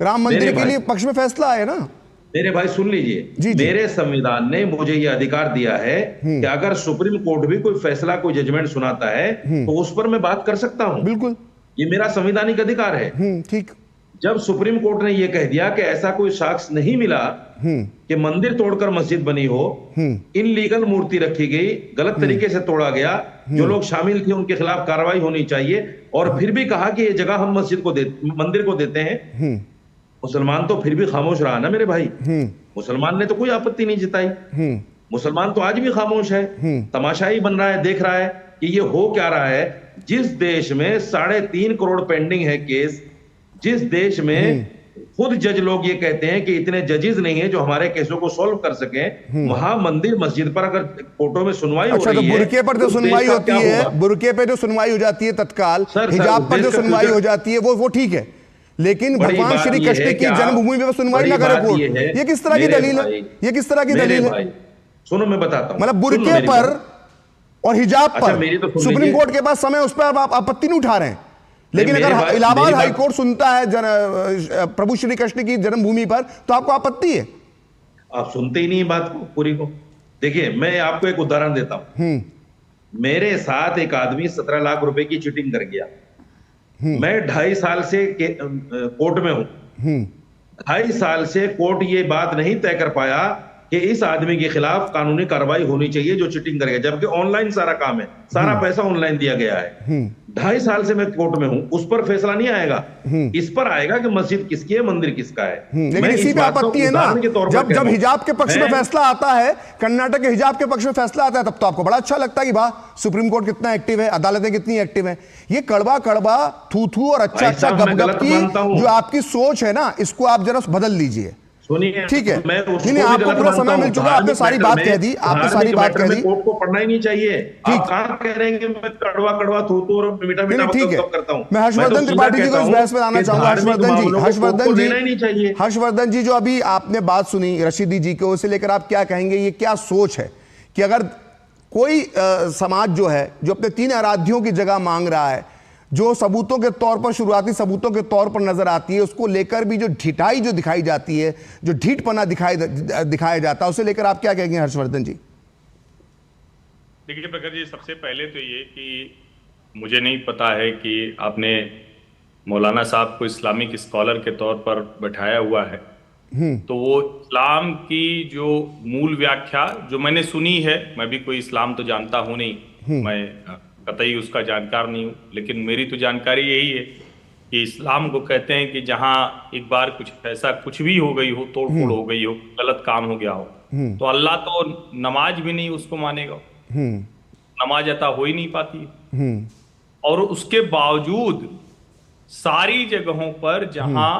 राम मंदिर के लिए पक्ष में फैसला आया ना। मेरे भाई सुन लीजिए, मेरे संविधान ने मुझे ये अधिकार दिया है कि अगर सुप्रीम कोर्ट भी कोई फैसला, कोई जजमेंट सुनाता है तो उस पर मैं बात कर सकता हूं। बिल्कुल, ये मेरा संवैधानिक अधिकार है। ठीक। जब सुप्रीम कोर्ट ने यह कह दिया कि ऐसा कोई साक्ष्य नहीं मिला कि मंदिर तोड़कर मस्जिद बनी हो, इनलीगल मूर्ति रखी गई, गलत तरीके से तोड़ा गया, जो लोग शामिल थे उनके खिलाफ कार्रवाई होनी चाहिए, और फिर भी कहा कि ये जगह हम मंदिर को देते हैं, मुसलमान तो फिर भी खामोश रहा ना मेरे भाई। मुसलमान ने तो कोई आपत्ति नहीं जताई। मुसलमान तो आज भी खामोश है, तमाशा ही बन रहा है, देख रहा है। कि ये हो क्या रहा है। जिस देश में 3.5 करोड़ पेंडिंग है केस, जिस देश में खुद जज लोग ये कहते हैं कि इतने जजेस नहीं है जो हमारे केसों को सॉल्व कर सकें, वहां मंदिर मस्जिद पर अगर कोर्टों में सुनवाई हो रही है, बुरके पर जो सुनवाई होती है, बुरके पे जो सुनवाई हो जाती है तत्काल, हिजाब पर जो सुनवाई हो जाती है वो ठीक है, लेकिन भगवान श्री कृष्ण की जन्मभूमि पे सुनवाई ना करे कोर्ट, ये किस तरह की दलील है? ये किस तरह की दलील है? सुनो मैं बताता हूं। मतलब बुरके पर और हिजाब पर सुप्रीम कोर्ट के पास समय, उस पर आप आपत्ति नहीं उठा रहे हैं, लेकिन अगर इलाहाबाद हाईकोर्ट सुनता है प्रभु श्री कृष्ण की जन्मभूमि पर तो आपको आपत्ति है? आप सुनते ही नहीं बात को पूरी को। देखिए मैं आपको एक उदाहरण देता हूं। मेरे साथ एक आदमी 17 लाख रुपए की चीटिंग कर गया। मैं 2.5 साल से कोर्ट में हूं। 2.5 साल से कोर्ट ये बात नहीं तय कर पाया कि इस आदमी के खिलाफ कानूनी कार्रवाई होनी चाहिए जो चीटिंग करेगा, जबकि ऑनलाइन सारा काम है, सारा पैसा ऑनलाइन दिया गया है। 2.5 साल से मैं कोर्ट में हूं, उस पर फैसला नहीं आएगा। इस पर आएगा कि मस्जिद किसकी है, मंदिर किसका है। लेकिन इसी पे आपत्ति है ना, जब हिजाब के पक्ष में फैसला आता है, कर्नाटक के हिजाब के पक्ष में फैसला आता है, तब तो आपको बड़ा अच्छा लगता है कि वाह सुप्रीम कोर्ट कितना एक्टिव है, अदालतें कितनी एक्टिव है। ये कड़वा कड़वा थू थू और अच्छा अच्छा गप की जो आपकी सोच है ना, इसको आप जरा बदल लीजिए। सुनिए, ठीक है, नहीं आपको पूरा समय मिल चुका, आपने सारी बात कह दी, आपने सारी बात कह दी। कोर्ट को पढ़ना ही नहीं चाहिए। आप कहां कह रहे हैं कि मैं कड़वा कड़वा थू और मीठा मीठा करता हूं। मैं हर्षवर्धन त्रिपाठी जी को इस बहस में लाना चाहूंगा। हर्षवर्धन जी, जो अभी आपने बात सुनी रशीदी जी को, उसे लेकर आप क्या कहेंगे? ये क्या सोच है कि अगर कोई समाज जो है, जो अपने 3 आराध्यों की जगह मांग रहा है, जो सबूतों के तौर पर, शुरुआती सबूतों के तौर पर नजर आती है, उसको लेकर भी जो ढिठाई जो दिखाई जाती है, जो ढीठपना दिखाया जाता है, उसे लेकर आप क्या कहेंगे हर्षवर्धन जी? देखिए प्रखर जी, सबसे पहले तो ये कि मुझे नहीं पता है कि आपने मौलाना साहब को इस्लामिक स्कॉलर के तौर पर बैठाया हुआ है, तो वो इस्लाम की जो मूल व्याख्या जो मैंने सुनी है, मैं भी कोई इस्लाम तो जानता हूं नहीं, मैं कतई उसका जानकार नहीं हूँ, लेकिन मेरी तो जानकारी यही है कि इस्लाम को कहते हैं कि जहाँ एक बार कुछ ऐसा कुछ भी हो गई हो, तोड़ फोड़ हो गई हो, गलत काम हो गया हो, तो अल्लाह तो नमाज भी नहीं उसको मानेगा, नमाज अता हो ही नहीं पाती। और उसके बावजूद सारी जगहों पर जहाँ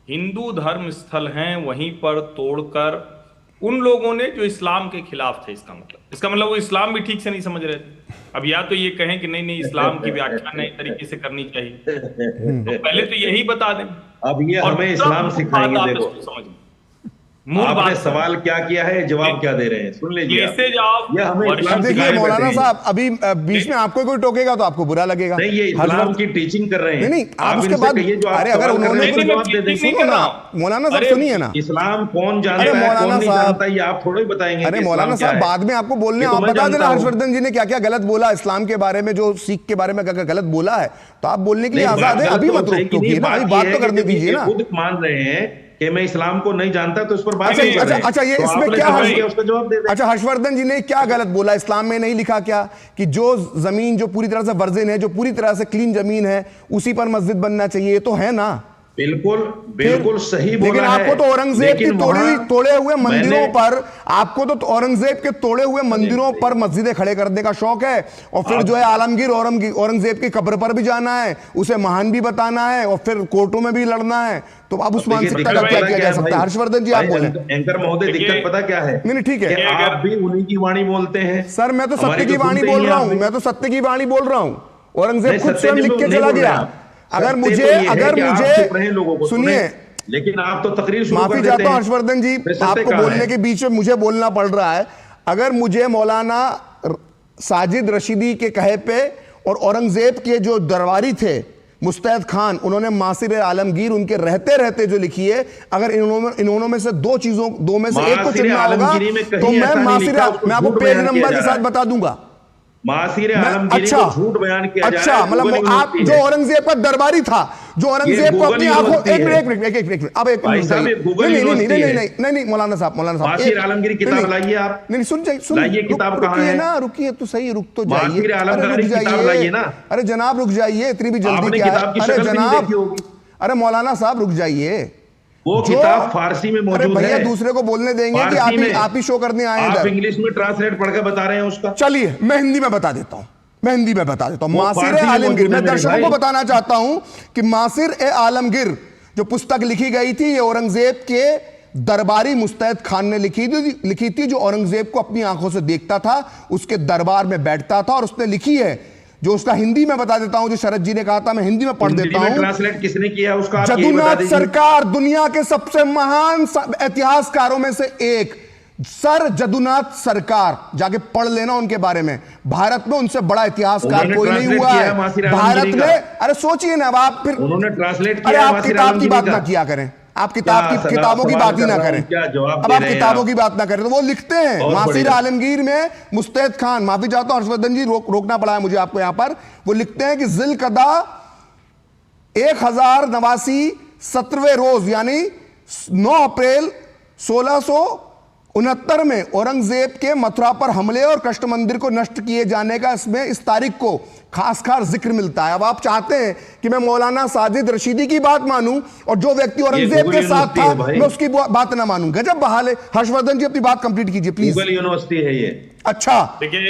हिंदू धर्म स्थल हैं वहीं पर तोड़कर उन लोगों ने जो इस्लाम के खिलाफ थे, इसका मतलब वो इस्लाम भी ठीक से नहीं समझ रहे थे। अब या तो ये कहें कि नहीं इस्लाम की व्याख्या नई तरीके से करनी चाहिए, तो पहले तो यही बता दें। अब ये हमें इस्लाम सिखाएंगे। देखो आपने सवाल क्या किया है, जवाब क्या दे रहे हैं, सुन लीजिए। देखिए मौलाना साहब, अभी बीच में आपको कोई टोकेगा तो आपको बुरा लगेगा। नहीं, ये इस्लाम की टीचिंग कर रहे हैं। नहीं, आप उसके बाद अरे अगर उन्होंने सुनो ना मौलाना साहब, सुनिए ना, इस्लाम कौन जानता है, कौन नहीं जानता, ये आप थोड़ा ही बताएंगे। अरे मौलाना साहब, बाद में आपको बोलने, आप बता देना हर्षवर्धन जी ने क्या क्या गलत बोला इस्लाम के बारे में, जो सिख के बारे में क्या गलत बोला है, तो आप बोलने के लिए आजाद है। अभी मत रोकिए ना, अभी बात तो करने दीजिए ना। खुद मान रहे हैं कि मैं इस्लाम को नहीं जानता, तो इस पर बात नहीं कर रहे हैं। अच्छा, ये इसमें क्या उसका जवाब दे दें। अच्छा, हर्षवर्धन जी ने क्या गलत बोला? इस्लाम में नहीं लिखा क्या कि जो जमीन जो पूरी तरह से वर्जिन है, जो पूरी तरह से क्लीन जमीन है, उसी पर मस्जिद बनना चाहिए? ये तो है ना, बिल्कुल सही बोला। लेकिन आपको तो औरंगजेब की तोड़े हुए मंदिरों पर, आपको तो औरंगजेब के तोड़े हुए मंदिरों पर मस्जिदें खड़े करने का शौक है, और फिर जो है आलमगीर औरंगजेब की कब्र पर भी जाना है, उसे महान भी बताना है, और फिर कोर्टों में भी लड़ना है। तो अब उस मानसिकता का क्या किया जा सकता है? हर्षवर्धन जी आप बोले। एंकर महोदय, दिक्कत पता क्या है? नहीं ठीक है, आप भी उन्हीं की वाणी बोलते हैं। सर मैं तो सत्य की वाणी बोल रहा हूं, मैं तो सत्य की वाणी बोल रहा हूं। औरंगजेब खुद स्वयं लिख के चला गया। अगर मुझे सुनिए, लेकिन आप तो तकरीर शुरू माफी चाहता हूं हर्षवर्धन जी, आपको बोलने के बीच में मुझे बोलना पड़ रहा है। अगर मुझे मौलाना साजिद रशीदी के कहे पे और औरंगजेब के जो दरबारी थे मुस्तैद खान, उन्होंने मासिर आलमगीर उनके रहते रहते जो लिखी है, अगर इन्होंने में से दो में से एक को चुनना होगा तो मैं आपको पेज नंबर के साथ बता दूंगा। मासिर आलमगीरी को झूठ बयान किया जा रहा है। मतलब आप जो औरंगजेब का दरबारी था, जो औरंगजेब को अपनी आंखों एक मिनट अब एक नहीं मौलाना साहब मासिर आलमगीरी किताब लाइए आप। नहीं लाइए, किताब कहां है ना? रुकिए तो सही, रुक तो जाइए। मासिर आलमगीरी किताब लाइए ना। अरे जनाब रुक जाइए, इतनी भी जल्दी क्या है? अरे जनाब, अरे मौलाना साहब रुक जाइए, वो किताब फारसी में मौजूद है। भैया दूसरे को बोलने देंगे कि आप ही शो करने आए हैं। आप इंग्लिश में ट्रांसलेट पढ़कर बता रहे हैं उसका। चलिए मैं हिंदी में बता देता हूं। मैं हिंदी में बता देता हूं। वो मासिर पारसी में आलमगीर, मौजूद है मैं मेरे दर्शकों भाई। को बताना चाहता हूं कि मासिर आलमगीर जो पुस्तक लिखी गई थी, ये औरंगजेब के दरबारी मुस्तैद खान ने लिखी थी, जो औरंगजेब को अपनी आंखों से देखता था, उसके दरबार में बैठता था, और उसने लिखी है, जो उसका हिंदी में बता देता हूं, जो शरद जी ने कहा था, मैं हिंदी में पढ़ देता हूं। ट्रांसलेट किसने किया उसका आप यही बता जदुनाथ दीजिए। सरकार दुनिया के सबसे महान इतिहासकारों में से एक, सर जदुनाथ सरकार, जाके पढ़ लेना उनके बारे में। भारत में उनसे बड़ा इतिहासकार उन्होंने कोई नहीं translate हुआ किया है है मासिर भारत आलमगीरी में। का। अरे सोचिए ना, अब आप फिर उन्होंने ट्रांसलेट अरे किया है आप मासिर किताब की बात आलमगीरी ना का। किया करें, आप क्या किताबों की सवाल बात ही कर ना रहा हूं, करें। क्या जवाब अब दे आप रहे हैं किताबों आप? की बात ना करें। तो वो लिखते हैं बहुत मासिर बढ़िया। आलमगीर में मुस्तैद खान, माफी चाहता हूं हर्षवर्धन जी, रोकना पड़ा है मुझे आपको यहां पर। वो लिखते हैं कि जिलकदा 1089 17वें रोज, यानी 9 अप्रैल 1669 में औरंगजेब के मथुरा पर हमले और कृष्ण मंदिर को नष्ट किए जाने का इसमें इस तारीख को खास जिक्र मिलता है। अब आप चाहते हैं कि मैं मौलाना साजिद रशीदी की बात मानूं, और जो व्यक्ति औरंगजेब के साथ था मैं उसकी बात ना मानूं। गजब बहाल है। हर्षवर्धन जी अपनी बात कंप्लीट कीजिए प्लीज। गूगल यूनिवर्सिटी है ये। अच्छा, देखिए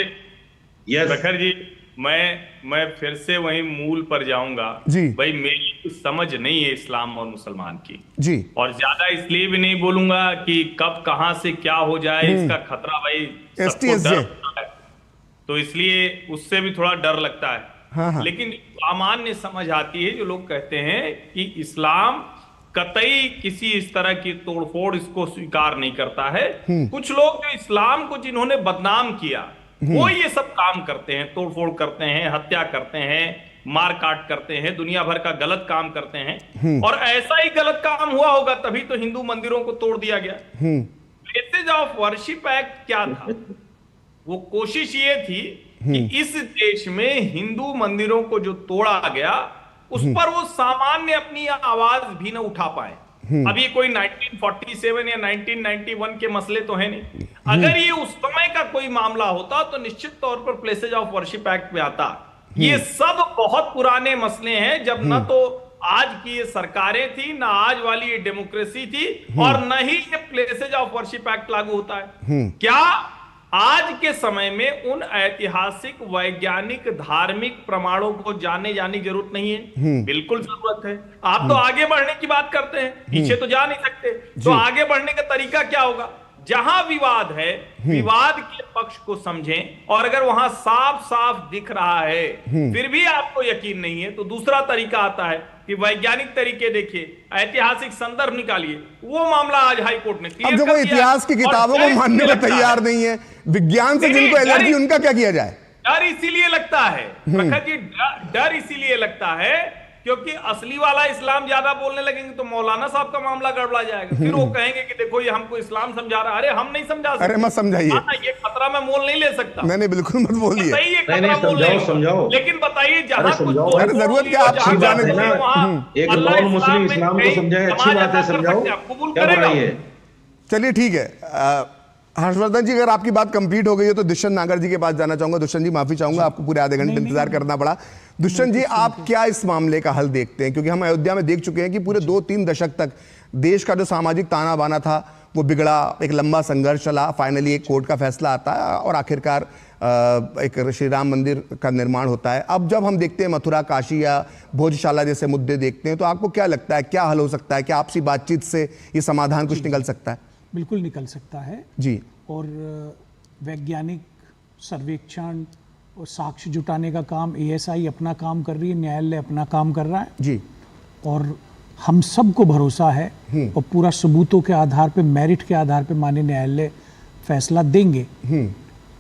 यस प्रखर जी, मैं फिर से वही मूल पर जाऊंगा जी। भाई, मेरी कुछ समझ नहीं है इस्लाम और मुसलमान की जी, और ज्यादा इसलिए भी नहीं बोलूंगा कि कब कहां से क्या हो जाए, इसका खतरा भाई सबको STSJ। डर होता है, तो इसलिए उससे भी थोड़ा डर लगता है। हाँ। लेकिन सामान्य समझ आती है, जो लोग कहते हैं कि इस्लाम कतई किसी इस तरह की तोड़फोड़ इसको स्वीकार नहीं करता है। कुछ लोग जो इस्लाम को जिन्होंने बदनाम किया, वो ये सब काम करते हैं, तोड़फोड़ करते हैं, हत्या करते हैं, मार काट करते हैं, दुनिया भर का गलत काम करते हैं। और ऐसा ही गलत काम हुआ होगा तभी तो हिंदू मंदिरों को तोड़ दिया गया। प्लेसेज ऑफ वर्शिप एक्ट क्या था? वो कोशिश ये थी कि इस देश में हिंदू मंदिरों को जो तोड़ा गया, उस पर वो सामान्य अपनी आवाज भी न उठा पाए। अब ये कोई 1947 या 1991 के मसले तो है नहीं। अगर ये उस समय का कोई मामला होता तो निश्चित तौर पर प्लेसेज ऑफ वर्शिप एक्ट में आता। ये सब बहुत पुराने मसले हैं, जब न तो आज की ये सरकारें थी, ना आज वाली ये डेमोक्रेसी थी, और न ही ये प्लेसेज ऑफ वर्शिप एक्ट लागू होता है। क्या आज के समय में उन ऐतिहासिक, वैज्ञानिक, धार्मिक प्रमाणों को जाने जाने की जरूरत नहीं है? बिल्कुल जरूरत है। आप तो आगे बढ़ने की बात करते हैं, पीछे तो जा नहीं सकते। तो आगे बढ़ने का तरीका क्या होगा? जहां विवाद है, विवाद के पक्ष को समझें, और अगर वहां साफ साफ दिख रहा है फिर भी आपको यकीन नहीं है, तो दूसरा तरीका आता है कि वैज्ञानिक तरीके देखिए, ऐतिहासिक संदर्भ निकालिए। वो मामला आज हाई कोर्ट ने अब जो वो इतिहास की किताबों को मानने को तैयार नहीं है, विज्ञान से जिनको एलर्जी, उनका क्या किया जाए? डर इसीलिए लगता है प्रखर जी, डर इसीलिए लगता है क्योंकि असली वाला इस्लाम ज्यादा बोलने लगेंगे तो मौलाना साहब का मामला गड़बड़ा जाएगा। फिर वो कहेंगे कि देखो ये हमको इस्लाम समझा रहा है। अरे हम नहीं समझा सकते। अरे मत समझाइए, ये खतरा मैं मोल नहीं ले सकता। नहीं बिल्कुल मत बोलिए। समझाओ। लेकिन बताइए जहां कुछ जरूरत क्या आप समझाने एक नॉन मुस्लिम इस्लाम को समझाए, अच्छी बात है, समझाओ, क्या बुराई है? चलिए ठीक है। हर्षवर्धन जी, अगर आपकी बात कंप्लीट हो गई है तो दुष्यंत नागर जी के पास जाना चाहूंगा। दुष्यंत जी, माफी चाहूंगा, आपको पूरे आधे घंटे इंतजार करना पड़ा। दुष्यंत जी, आप क्या इस मामले का हल देखते हैं? क्योंकि हम अयोध्या में देख चुके हैं कि पूरे 2-3 दशक तक देश का जो सामाजिक ताना बाना था वो बिगड़ा, एक लंबा संघर्ष चला, फाइनली एक कोर्ट का फैसला आता है और आखिरकार एक श्री राम मंदिर का निर्माण होता है। अब जब हम देखते हैं मथुरा, काशी या भोजशाला जैसे मुद्दे देखते हैं, तो आपको क्या लगता है क्या हल हो सकता है? क्या आपसी बातचीत से ये समाधान कुछ निकल सकता है? बिल्कुल निकल सकता है जी। और वैज्ञानिक सर्वेक्षण और साक्ष्य जुटाने का काम ASI अपना काम कर रही है, न्यायालय अपना काम कर रहा है जी, और हम सबको भरोसा है और पूरा सबूतों के आधार पे, मेरिट के आधार पे माननीय न्यायालय फैसला देंगे।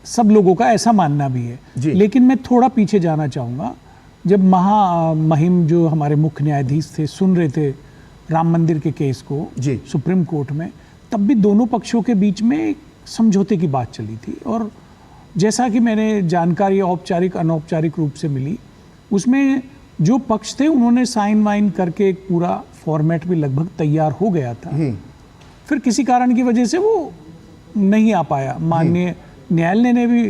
सब लोगों का ऐसा मानना भी है। लेकिन मैं थोड़ा पीछे जाना चाहूँगा। जब महामहिम जो हमारे मुख्य न्यायाधीश थे सुन रहे थे राम मंदिर के केस को सुप्रीम कोर्ट में, तब भी दोनों पक्षों के बीच में एक समझौते की बात चली थी। और जैसा कि मैंने जानकारी औपचारिक अनौपचारिक रूप से मिली, उसमें जो पक्ष थे उन्होंने साइन वाइन करके एक पूरा फॉर्मेट भी लगभग तैयार हो गया था। फिर किसी कारण की वजह से वो नहीं आ पाया। माननीय न्यायालय ने भी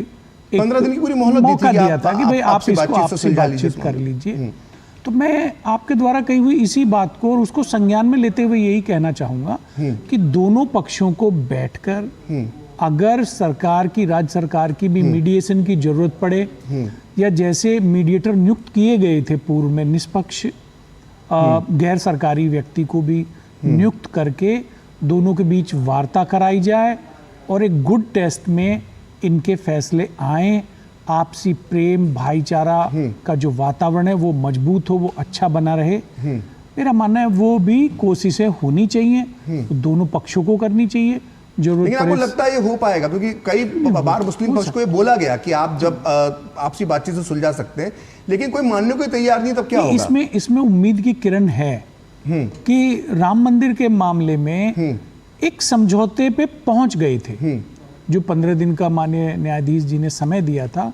15 दिन की पूरी मोहलत मौका दिया था कि भाई आप इसको आपसे बातचीत कर लीजिए। तो मैं आपके द्वारा कही हुई इसी बात को और उसको संज्ञान में लेते हुए यही कहना चाहूँगा कि दोनों पक्षों को बैठकर अगर सरकार की, राज्य सरकार की भी मीडिएशन की जरूरत पड़े, या जैसे मीडिएटर नियुक्त किए गए थे पूर्व में, निष्पक्ष गैर सरकारी व्यक्ति को भी नियुक्त करके दोनों के बीच वार्ता कराई जाए और एक गुड टेस्ट में इनके फैसले आए, आपसी प्रेम भाईचारा का जो वातावरण है वो मजबूत हो, वो अच्छा बना रहे। मेरा मानना है वो भी कोशिशें होनी चाहिए, दोनों पक्षों को करनी चाहिए। लेकिन आपको लगता है ये हो पाएगा? क्योंकि कई बार मुस्लिम पक्ष को ये बोला गया कि आप जब आपसी बातचीत से सुलझा सकते हैं, लेकिन कोई मानने को तैयार नहीं, तब क्या होगा? इसमें उम्मीद की किरण है कि राम मंदिर के मामले में एक समझौते पे पहुंच गए थे। जो 15 दिन का माननीय न्यायाधीश जी ने समय दिया था,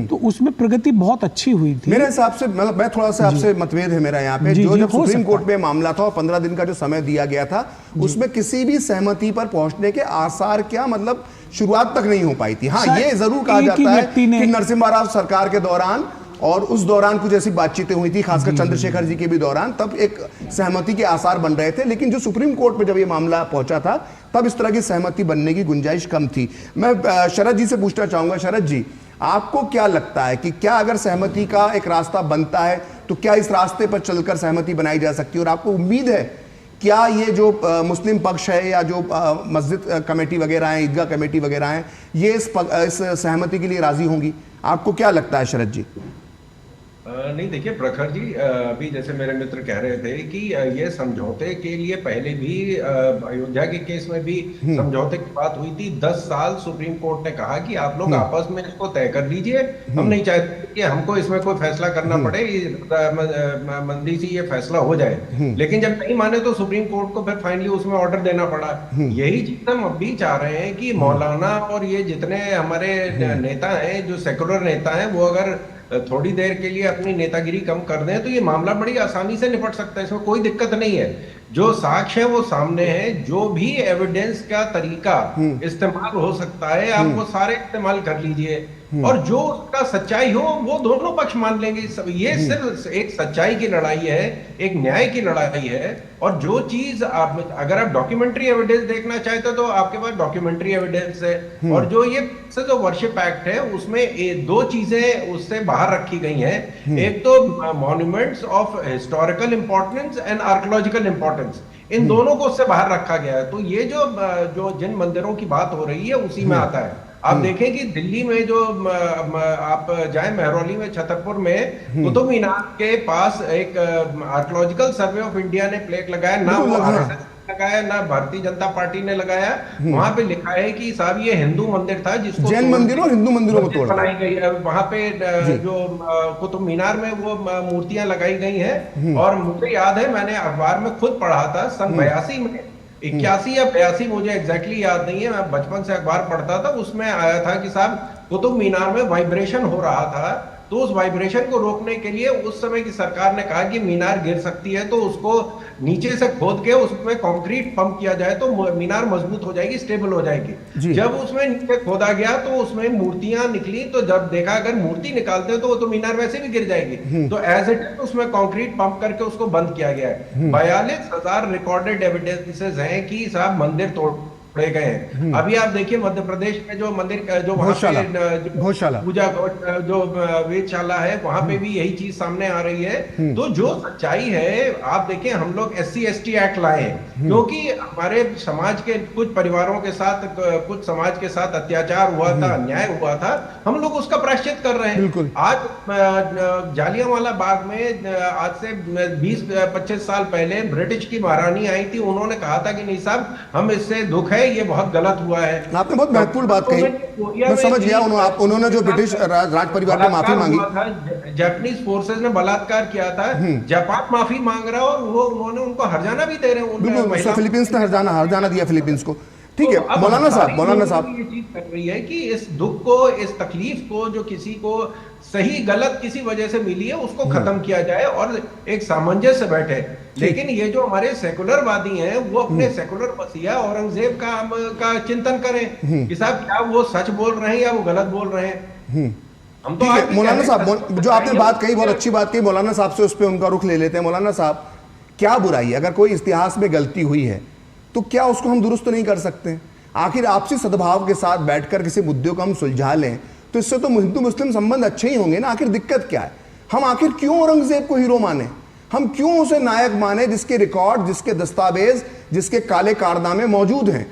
तो उसमें प्रगति बहुत अच्छी हुई थी मेरे हिसाब से। मतलब मैं थोड़ा सा आपसे मतभेद है मेरा यहाँ पे। जब सुप्रीम कोर्ट में मामला था और 15 दिन का जो समय दिया गया था, उसमें किसी भी सहमति पर पहुंचने के आसार क्या, मतलब शुरुआत तक नहीं हो पाई थी। हाँ, ये जरूर कहा जाता है कि नरसिम्हा राव सरकार के दौरान और उस दौरान कुछ ऐसी बातचीतें हुई थी, खासकर चंद्रशेखर जी के भी दौरान, तब एक सहमति के आसार बन रहे थे। लेकिन जो सुप्रीम कोर्ट में जब ये मामला पहुंचा था, तब इस तरह की सहमति बनने की गुंजाइश कम थी। मैं शरद जी से पूछना चाहूंगा, शरद जी, आपको क्या लगता है कि क्या अगर सहमति का एक रास्ता बनता है, तो क्या इस रास्ते पर चलकर सहमति बनाई जा सकती है? और आपको उम्मीद है क्या ये जो मुस्लिम पक्ष है या जो मस्जिद कमेटी वगैरह है, ईदगाह कमेटी वगैरह है, ये इस सहमति के लिए राजी होंगी? आपको क्या लगता है शरद जी? नहीं, देखिए प्रखर जी, अभी जैसे मेरे मित्र कह रहे थे कि ये समझौते के लिए पहले भी अयोध्या के केस में भी समझौते की बात हुई थी। 10 साल सुप्रीम कोर्ट ने कहा कि आप लोग आपस में इसको तय कर लीजिए, हम नहीं चाहते कि हमको इसमें कोई फैसला करना पड़े, मंदी से ये फैसला हो जाए। लेकिन जब नहीं माने तो सुप्रीम कोर्ट को फिर फाइनली उसमें ऑर्डर देना पड़ा। यही चीज हम अब भी चाह रहे हैं कि मौलाना और ये जितने हमारे नेता हैं, जो सेकुलर नेता हैं, वो अगर थोड़ी देर के लिए अपनी नेतागिरी कम कर दें तो ये मामला बड़ी आसानी से निपट सकता है, इसमें कोई दिक्कत नहीं है। जो साक्ष्य है वो सामने है, जो भी एविडेंस का तरीका इस्तेमाल हो सकता है आप वो सारे इस्तेमाल कर लीजिए, और जो उसका सच्चाई हो वो दोनों पक्ष मान लेंगे। ये सिर्फ एक सच्चाई की लड़ाई है, एक न्याय की लड़ाई है। और जो चीज आप, अगर आप डॉक्यूमेंट्री एविडेंस देखना चाहते हो तो आपके पास डॉक्यूमेंट्री एविडेंस है, और जो ये जो वर्शिप एक्ट है उसमें 2 चीजें उससे बाहर रखी गई हैं। एक तो monuments of historical importance and archaeological importance, इन दोनों को उससे बाहर रखा गया है। तो ये जो जिन मंदिरों की बात हो रही है उसी में आता है। आप देखें कि दिल्ली में जो आप जाए महरौली में, छतरपुर में, कुतुब मीनार के पास एक आर्कियोलॉजिकल सर्वे ऑफ इंडिया ने प्लेक लगाया, ना वो आरएसएस लगाया ना भारतीय जनता पार्टी ने लगाया। वहां पे लिखा है कि साहब ये हिंदू मंदिर था जिसको जैन मंदिरों और हिंदू मंदिरों में तोड़ बनाई गई है। वहां पे जो कुतुब मीनार में वो मूर्तियां लगाई गई हैं, और मुझे याद है मैंने अखबार में खुद पढ़ा था सन 82 में, 81 या 82, मुझे एग्जैक्टली याद नहीं है, मैं बचपन से अखबार पढ़ता था, उसमें आया था कि साहब कुतुब मीनार में वाइब्रेशन हो रहा था, तो उस वाइब्रेशन को रोकने के लिए उस समय की सरकार ने कहा कि मीनार गिर सकती है, तो उसको नीचे से खोद के उसमें कंक्रीट पंप किया जाए तो मीनार मजबूत हो जाएगी, स्टेबल हो जाएगी। जब उसमें नीचे खोदा गया तो उसमें मूर्तियां निकली, तो जब देखा अगर मूर्ति निकालते हैं तो वो तो मीनार वैसे भी गिर जाएगी, तो एज इट इज उसमें कंक्रीट पंप करके उसको बंद किया गया है। 42,000 रिकॉर्डेड एविडेंसेस हैं कि साहब मंदिर तोड़े गए हैं। अभी आप देखिए मध्य प्रदेश में जो मंदिर, जो पूजा जो वेदशाला है, वहां पे भी यही चीज सामने आ रही है। तो जो सच्चाई है, आप देखें हम लोग SC/ST एक्ट लाए हैं क्योंकि हमारे समाज के कुछ परिवारों के साथ, कुछ समाज के साथ अत्याचार हुआ था, अन्याय हुआ था, हम लोग उसका प्रायश्चित कर रहे हैं। आज जालियांवाला बाग में आज से 20-25 साल पहले ब्रिटिश की महारानी आई थी, उन्होंने कहा था कि नहीं साहब हम इससे दुख है, ये बहुत गलत हुआ है। आपने बहुत महत्वपूर्ण बात कही, मैं समझ गया। उन्होंने जो ब्रिटिश राज परिवार ने माफी मांगी, जापानीज फोर्सेस ने बलात्कार किया था, जापान माफी मांग रहा है और वो उन्होंने उनको हरजाना भी दे रहे हैं। फिलीपींस ने हरजाना दिया फिलीपींस को। ठीक है मौलाना साहब, ये चीज कर रही है कि इस दुख को, इस तकलीफ को, जो किसी को सही गलत किसी वजह से मिली है, उसको खत्म किया जाए और एक सामंजस्य बैठे। लेकिन ये जो हमारे सेकुलरवादी हैं, वो अपने सेकुलर मसीहा औरंगजेब का चिंतन करें कि साहब क्या वो सच बोल रहे हैं या वो गलत बोल रहे हैं। हम तो मौलाना साहब, जो आपने बात कही, बहुत अच्छी बात कही, मौलाना साहब से उस पर उनका रुख ले लेते हैं। मौलाना साहब, क्या बुराई है? अगर कोई इतिहास में गलती हुई है तो क्या उसको हम दुरुस्त नहीं कर सकते? आखिर आपसी सद्भाव के साथ बैठकर किसी मुद्दे को हम सुलझा लें तो इससे तो हिंदू मुस्लिम संबंध अच्छे ही होंगे ना। आखिर दिक्कत क्या है? हम आखिर क्यों औरंगजेब को हीरो माने? हम क्यों उसे नायक माने जिसके रिकॉर्ड, जिसके दस्तावेज, जिसके काले कारनामे मौजूद हैं?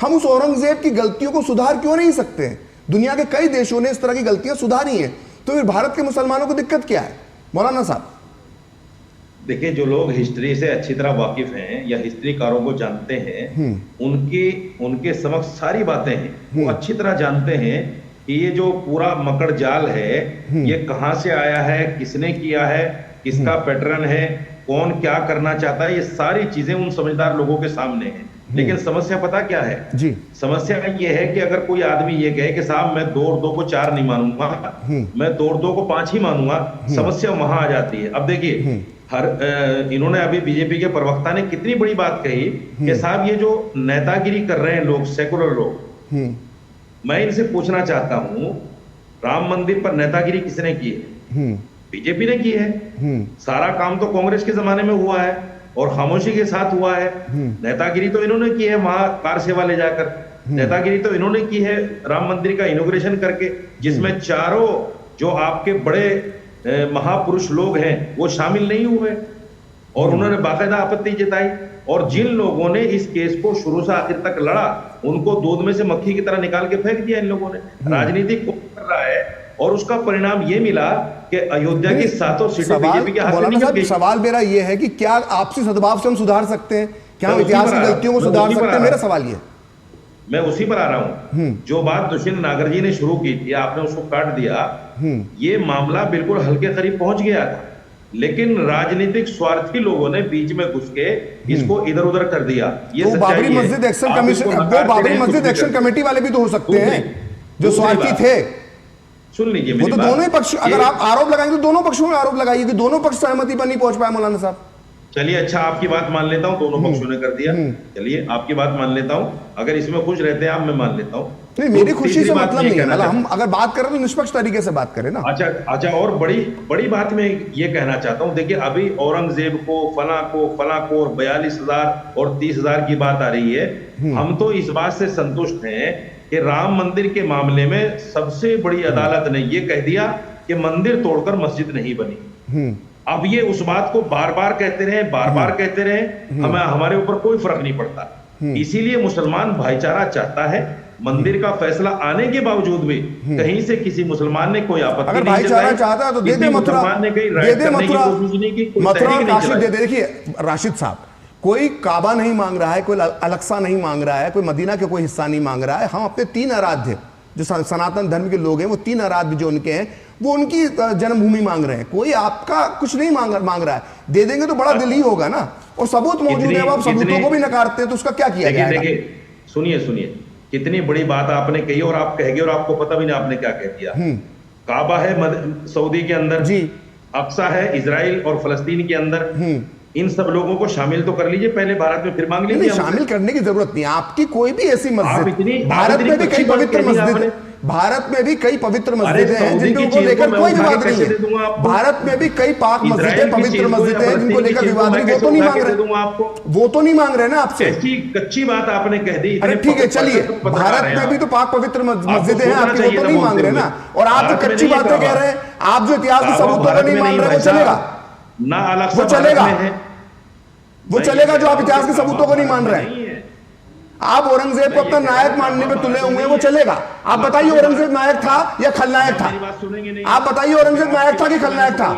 हम उस औरंगजेब की गलतियों को सुधार क्यों नहीं सकते हैं? दुनिया के कई देशों ने इस तरह की गलतियां सुधारी हैं, तो फिर भारत के मुसलमानों को दिक्कत क्या है? मौलाना साहब देखिए, जो लोग हिस्ट्री से अच्छी तरह वाकिफ हैं या हिस्ट्रीकारों को जानते हैं, उनके समक्ष सारी बातें हैं। वो अच्छी तरह जानते हैं कि ये जो पूरा मकड़ जाल है ये कहां से आया है, किसने किया है, किसका पैटर्न है, कौन क्या करना चाहता है, ये सारी चीजें उन समझदार लोगों के सामने हैं। लेकिन समस्या पता क्या है जी? समस्या ये है कि अगर कोई आदमी ये कहे कि साहब मैं 2 और 2 को 4 नहीं मानूंगा, मैं 2 और 2 को 5 ही मानूंगा, समस्या वहां आ जाती है। अब देखिए, इन्होंने अभी बीजेपी के प्रवक्ता ने कितनी बड़ी बात कही कि साहब ये जो नेतागिरी कर रहे हैं लोग, सेकुलर लोग, मैं इनसे पूछना चाहता हूं, राम मंदिर पर नेतागिरी किसने की है? बीजेपी ने की है। सारा काम तो कांग्रेस के जमाने में हुआ है और खामोशी के साथ हुआ है। नेतागिरी तो इन्होंने की है वहां कार सेवा ले जाकर, नेतागिरी तो इन्होंने की है राम मंदिर का इनॉग्रेशन करके, जिसमें चारों जो आपके बड़े महापुरुष लोग हैं वो शामिल नहीं हुए और उन्होंने बाकायदा आपत्ति जताई। और जिन लोगों ने इस केस को शुरू से आखिर तक लड़ा, उनको दूध में से मक्खी की तरह निकाल के फेंक दिया इन लोगों ने। राजनीति कर रहा है और उसका परिणाम ये मिला कि अयोध्या की 7 सीटें बीजेपी के हाथ में निकल गई। सवाल मेरा ये है कि क्या आपसी सद्भाव से हम सुधार सकते हैं? क्या हम इतिहास की गलतियों को सुधार सकते हैं? मेरा सवाल ये। मैं उसी पर आ रहा हूं। जो बात दुष्यंत नागर जी ने शुरू की थी, आपने उसको काट दिया। ये मामला बिल्कुल हल्के करीब पहुंच गया था, लेकिन राजनीतिक स्वार्थी लोगों ने बीच में घुस के इसको इधर उधर कर दिया। ये तो बाबरी मस्जिद एक्शन कमीशन, वो बाबरी मस्जिद एक्शन कमेटी वाले भी तो हो सकते हैं जो स्वार्थी थे। सुन लीजिए, वो तो दोनों ही पक्ष, अगर आप आरोप लगाएंगे तो दोनों पक्षों में आरोप लगाइए कि दोनों पक्ष सहमति पर नहीं पहुंच पाए। मौलाना साहब चलिए, अच्छा आपकी बात मान लेता हूं, दोनों पक्षों ने कर दिया, चलिए आपकी बात मान लेता हूं। अगर इसमें खुश रहते हैं आप, मैं मान लेता हूं। नहीं, मेरी खुशी से मतलब नहीं है, मतलब हम अगर बात करें तो निष्पक्ष तरीके से बात करें ना। अच्छा, और बड़ी बात मैं ये कहना चाहता हूं। देखिए, अभी औरंगजेब को फला को और 42,000 और 30,000 की बात आ रही है। हम तो इस बात से संतुष्ट हैं कि राम मंदिर के मामले में सबसे बड़ी अदालत ने यह कह दिया कि मंदिर तोड़कर मस्जिद नहीं बनी। अब ये उस बात को बार बार कहते रहे, हमारे ऊपर कोई फर्क नहीं पड़ता। इसीलिए मुसलमान भाईचारा चाहता है। मंदिर का फैसला आने के बावजूद भी कहीं से किसी मुसलमान ने कोई आपत्ति नहीं जताई। भाईचारा चाहता है तो दे दे मथुरा, मथुरा काशी दे दे। देखिए राशिद साहब, कोई काबा नहीं मांग रहा है, कोई अलक्सा नहीं मांग रहा है, कोई मदीना का कोई हिस्सा नहीं मांग रहा है। हम अपने 3 आराध्य जो सनातन धर्म के लोग हैं, वो 3 आराध्य जो उनके हैं, वो उनकी जन्मभूमि मांग रहे हैं। कोई आपका कुछ नहीं मांग रहा है। दे देंगे तो बड़ा दिल ही होगा ना, और सबूत मौजूद है। आप सबूतों को भी नकारते हैं तो उसका क्या किया जाएगा? देखिए, सुनिए, कितनी बड़ी बात आपने कही और आप कह गए और आपको पता भी नहीं आपने क्या कह दिया। काबा है सऊदी के अंदर जी, अक्सा है इजराइल और फलस्तीन के अंदर। इन सब लोगों को शामिल तो कर लीजिए पहले भारत में, फिर मांग लीजिए। शामिल करने की जरूरत नहीं। आपकी कोई भी ऐसी मस्जिद, भारत में भी कई पवित्र मस्जिद, भारत में भी कई पवित्र मस्जिदें हैं जिनको लेकर कोई विवाद नहीं है। भारत में भी कई पाक मस्जिदें, पवित्र मस्जिदें हैं जिनको लेकर विवाद नहीं। वो तो नहीं मांग रहे, वो तो नहीं मांग रहे ना आपसे। कच्ची बात आपने कह दी। अरे ठीक है, चलिए, भारत में भी तो पाक पवित्र मस्जिदें हैं आपकी, वो तो नहीं मांग रहे ना। और आप जो कच्ची बातें कह रहे हैं, आप जो इतिहास के सबूतों को नहीं मान रहे, वो चलेगा ना? वो चलेगा जो आप इतिहास के सबूतों को नहीं मान रहे हैं। आप औरंगजेब को अपना नायक मानने में तुले हुए हैं, वो चलेगा। आप बताइए औरंगजेब नायक था या खलनायक था? आप बताइए औरंगजेब नायक था कि खलनायक था?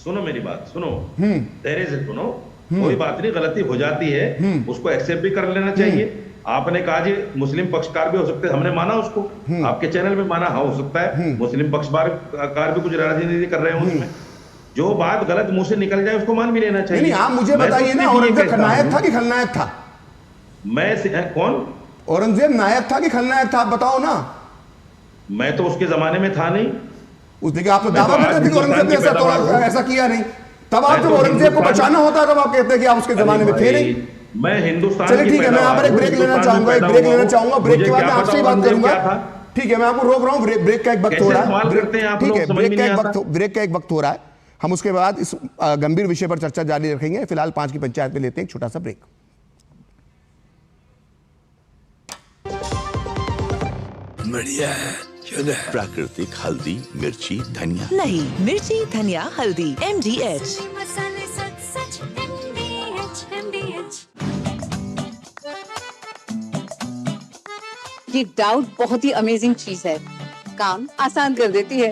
सुनो मेरी बात, सुनो, धैर्य से सुनो। कोई बात नहीं, गलती हो जाती है, उसको एक्सेप्ट भी कर लेना चाहिए। आपने कहा जी मुस्लिम पक्षकार भी हो सकते हैं, हमने माना उसको, आपके चैनल में माना, हाँ हो सकता है मुस्लिम पक्षकार भी कुछ राजनीति कर रहे हैं उसमें। जो बात गलत मुंह से निकल जाए उसको मान भी लेना चाहिए। नहीं, आप मुझे बताइए ना, औरंगजेब नायक था कि खलनायक था? कौन? औरंगजेब नायक था कि खलनायक था? आप बताओ ना। मैं तो उसके जमाने में था नहीं। उसने आप तो दावा करते थे कि औरंगजेब ने ऐसा किया नहीं। तब आप जब औरंगजेब को बचाना होता है तब आप कहते हैं कि आप उसके जमाने में थे नहीं। मैं हिंदुस्तान, चलिए ठीक है, मैं यहाँ पर एक ब्रेक लेना चाहूंगा, ब्रेक के बाद मैं आपसे बात करूंगा। ठीक है, मैं आपको रोक रहा हूँ, ब्रेक का एक वक्त हो रहा है। ठीक है, ब्रेक का एक वक्त हो रहा है। हम उसके बाद इस गंभीर विषय पर चर्चा जारी रखेंगे। फिलहाल 5 की पंचायत में लेते हैं एक छोटा सा ब्रेक। बढ़िया है। प्राकृतिक हल्दी, मिर्ची, धनिया नहीं, मिर्ची, धनिया, हल्दी, MDH। मसाले सच MDH। ये डाउट बहुत ही अमेजिंग चीज है, काम आसान कर देती है।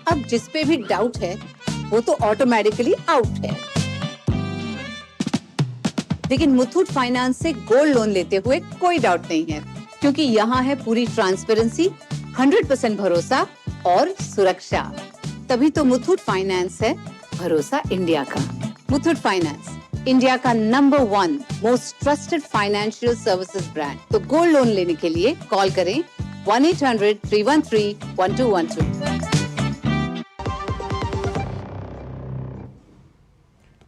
अब जिस पे भी डाउट है वो तो ऑटोमेटिकली आउट है। लेकिन मुथूट फाइनेंस से गोल्ड लोन लेते हुए कोई डाउट नहीं है, क्योंकि यहाँ है पूरी ट्रांसपेरेंसी, 100% भरोसा और सुरक्षा। तभी तो मुथूट फाइनेंस है भरोसा इंडिया का। मुथूट फाइनेंस, इंडिया का number 1 most trusted financial services brand. तो गोल्ड लोन लेने के लिए कॉल करें 1-800-313-1212।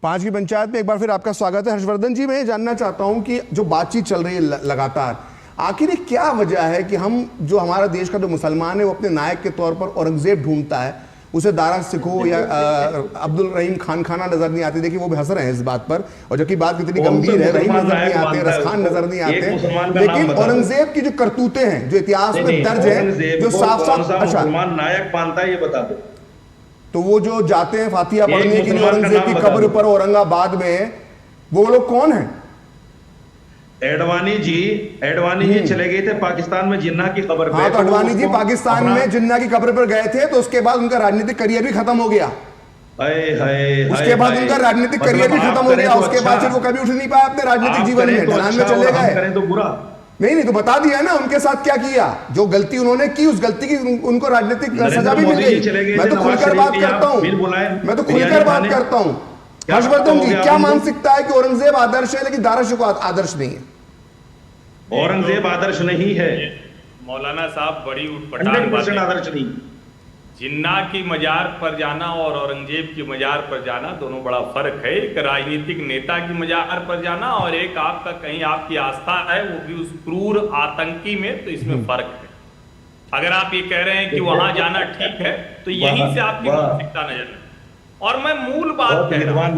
5 की पंचायत में एक बार फिर आपका स्वागत है। हर्षवर्धन जी, मैं ये जानना चाहता हूं कि जो बातचीत चल रही है लगातार, आखिर क्या वजह है कि जो हमारा देश का जो मुसलमान है वो अपने नायक के तौर पर औरंगजेब ढूंढता है, उसे दारा सिखो या अब्दुल रहीम खान खाना नजर नहीं आते। देखिए वो भी हंस रहे हैं इस बात पर, और जबकि बात कितनी गंभीर है, रहीम नजर नहीं आते, रसखान नजर नहीं आते, लेकिन औरंगजेब की जो करतूतें हैं जो इतिहास में दर्ज है, जो साफ साफ मुसलमान नायक मानता है, ये बता दो। तो वो जो जाते हैं फातिहा पढ़ने के लिए औरंगजेब की कब्र पर औरंगाबाद में, वो लोग कौन हैं? एडवाणी जी चले गए थे पाकिस्तान में जिन्ना की कब्र पे। हाँ, तो अडवाणी जी पाकिस्तान में जिन्ना की कब्र पर गए थे, तो उसके बाद उनका राजनीतिक करियर भी खत्म हो गया। उसके बाद उनका राजनीतिक करियर भी खत्म हो गया। उसके बाद फिर वो कभी उठ नहीं पाया अपने राजनीतिक जीवन में, ढलान में चले गए। तो बुरा नहीं, तो बता दिया ना उनके साथ क्या किया। जो गलती उन्होंने की, उस गलती की उनको राजनीतिक सजा भी मिल गई। मैं तो खुलकर बात करता हूँ, हर्षवर्धन जी, क्या मानसिकता है कि औरंगजेब आदर्श है लेकिन दारा शिकोह आदर्श नहीं है? औरंगजेब आदर्श नहीं है मौलाना साहब, बड़ी उठपटांग बात है। आदर्श नहीं। जिन्ना की मजार पर जाना और औरंगजेब की मजार पर जाना दोनों बड़ा फर्क है। एक राजनीतिक नेता की मजार पर जाना और एक आपका कहीं आपकी आस्था है, वो भी उस क्रूर आतंकी में, तो इसमें फर्क है। अगर आप ये कह रहे हैं कि वहां जाना ठीक है, तो यहीं से आपकी मानसिकता नजर है। और मैं मूल बात कह रहा हूं,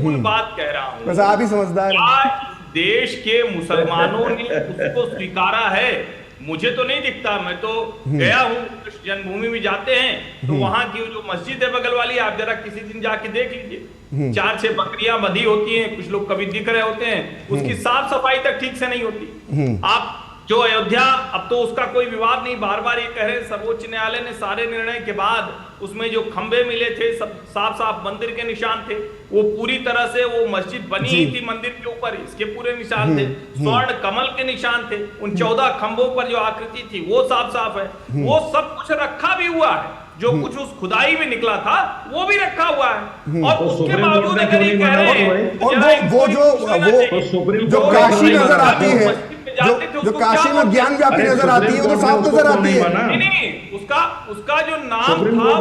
मूल बात कह रहा हूं, बस आप ही समझदार हैं। आज देश के मुसलमानों ने उसको स्वीकारा है। मुझे तो नहीं दिखता, मैं तो गया हूँ, कृष्ण जन्मभूमि में जाते हैं तो वहां की जो मस्जिद है बगल वाली, आप जरा किसी दिन जाके देख लीजिए, 4-6 बकरियां बंधी होती हैं, कुछ लोग कभी दिख रहे होते हैं, उसकी साफ सफाई तक ठीक से नहीं होती। आप जो अयोध्या, अब तो उसका कोई विवाद नहीं, बार बार ये कह रहे हैं, सर्वोच्च न्यायालय ने सारे निर्णय के बाद उसमें जो खंबे मिले थे, सब साफ साफ मंदिर के निशान थे, वो पूरी तरह से वो मस्जिद बनी ही थी मंदिर के ऊपर, इसके पूरे निशान थे, स्वर्ण कमल के निशान थे, उन 14 खंभों पर जो आकृति थी वो साफ साफ है। वो सब कुछ रखा भी हुआ है, जो कुछ उस खुदाई में निकला था वो भी रखा हुआ है। और उसके बावजूद अगर ये कह रहे हैं, वो जो काशी नजर आती है, जो काशी में ज्ञान व्यापी नजर आती है, वो तो साफ नजर आती है। नहीं, उसका जो नाम था,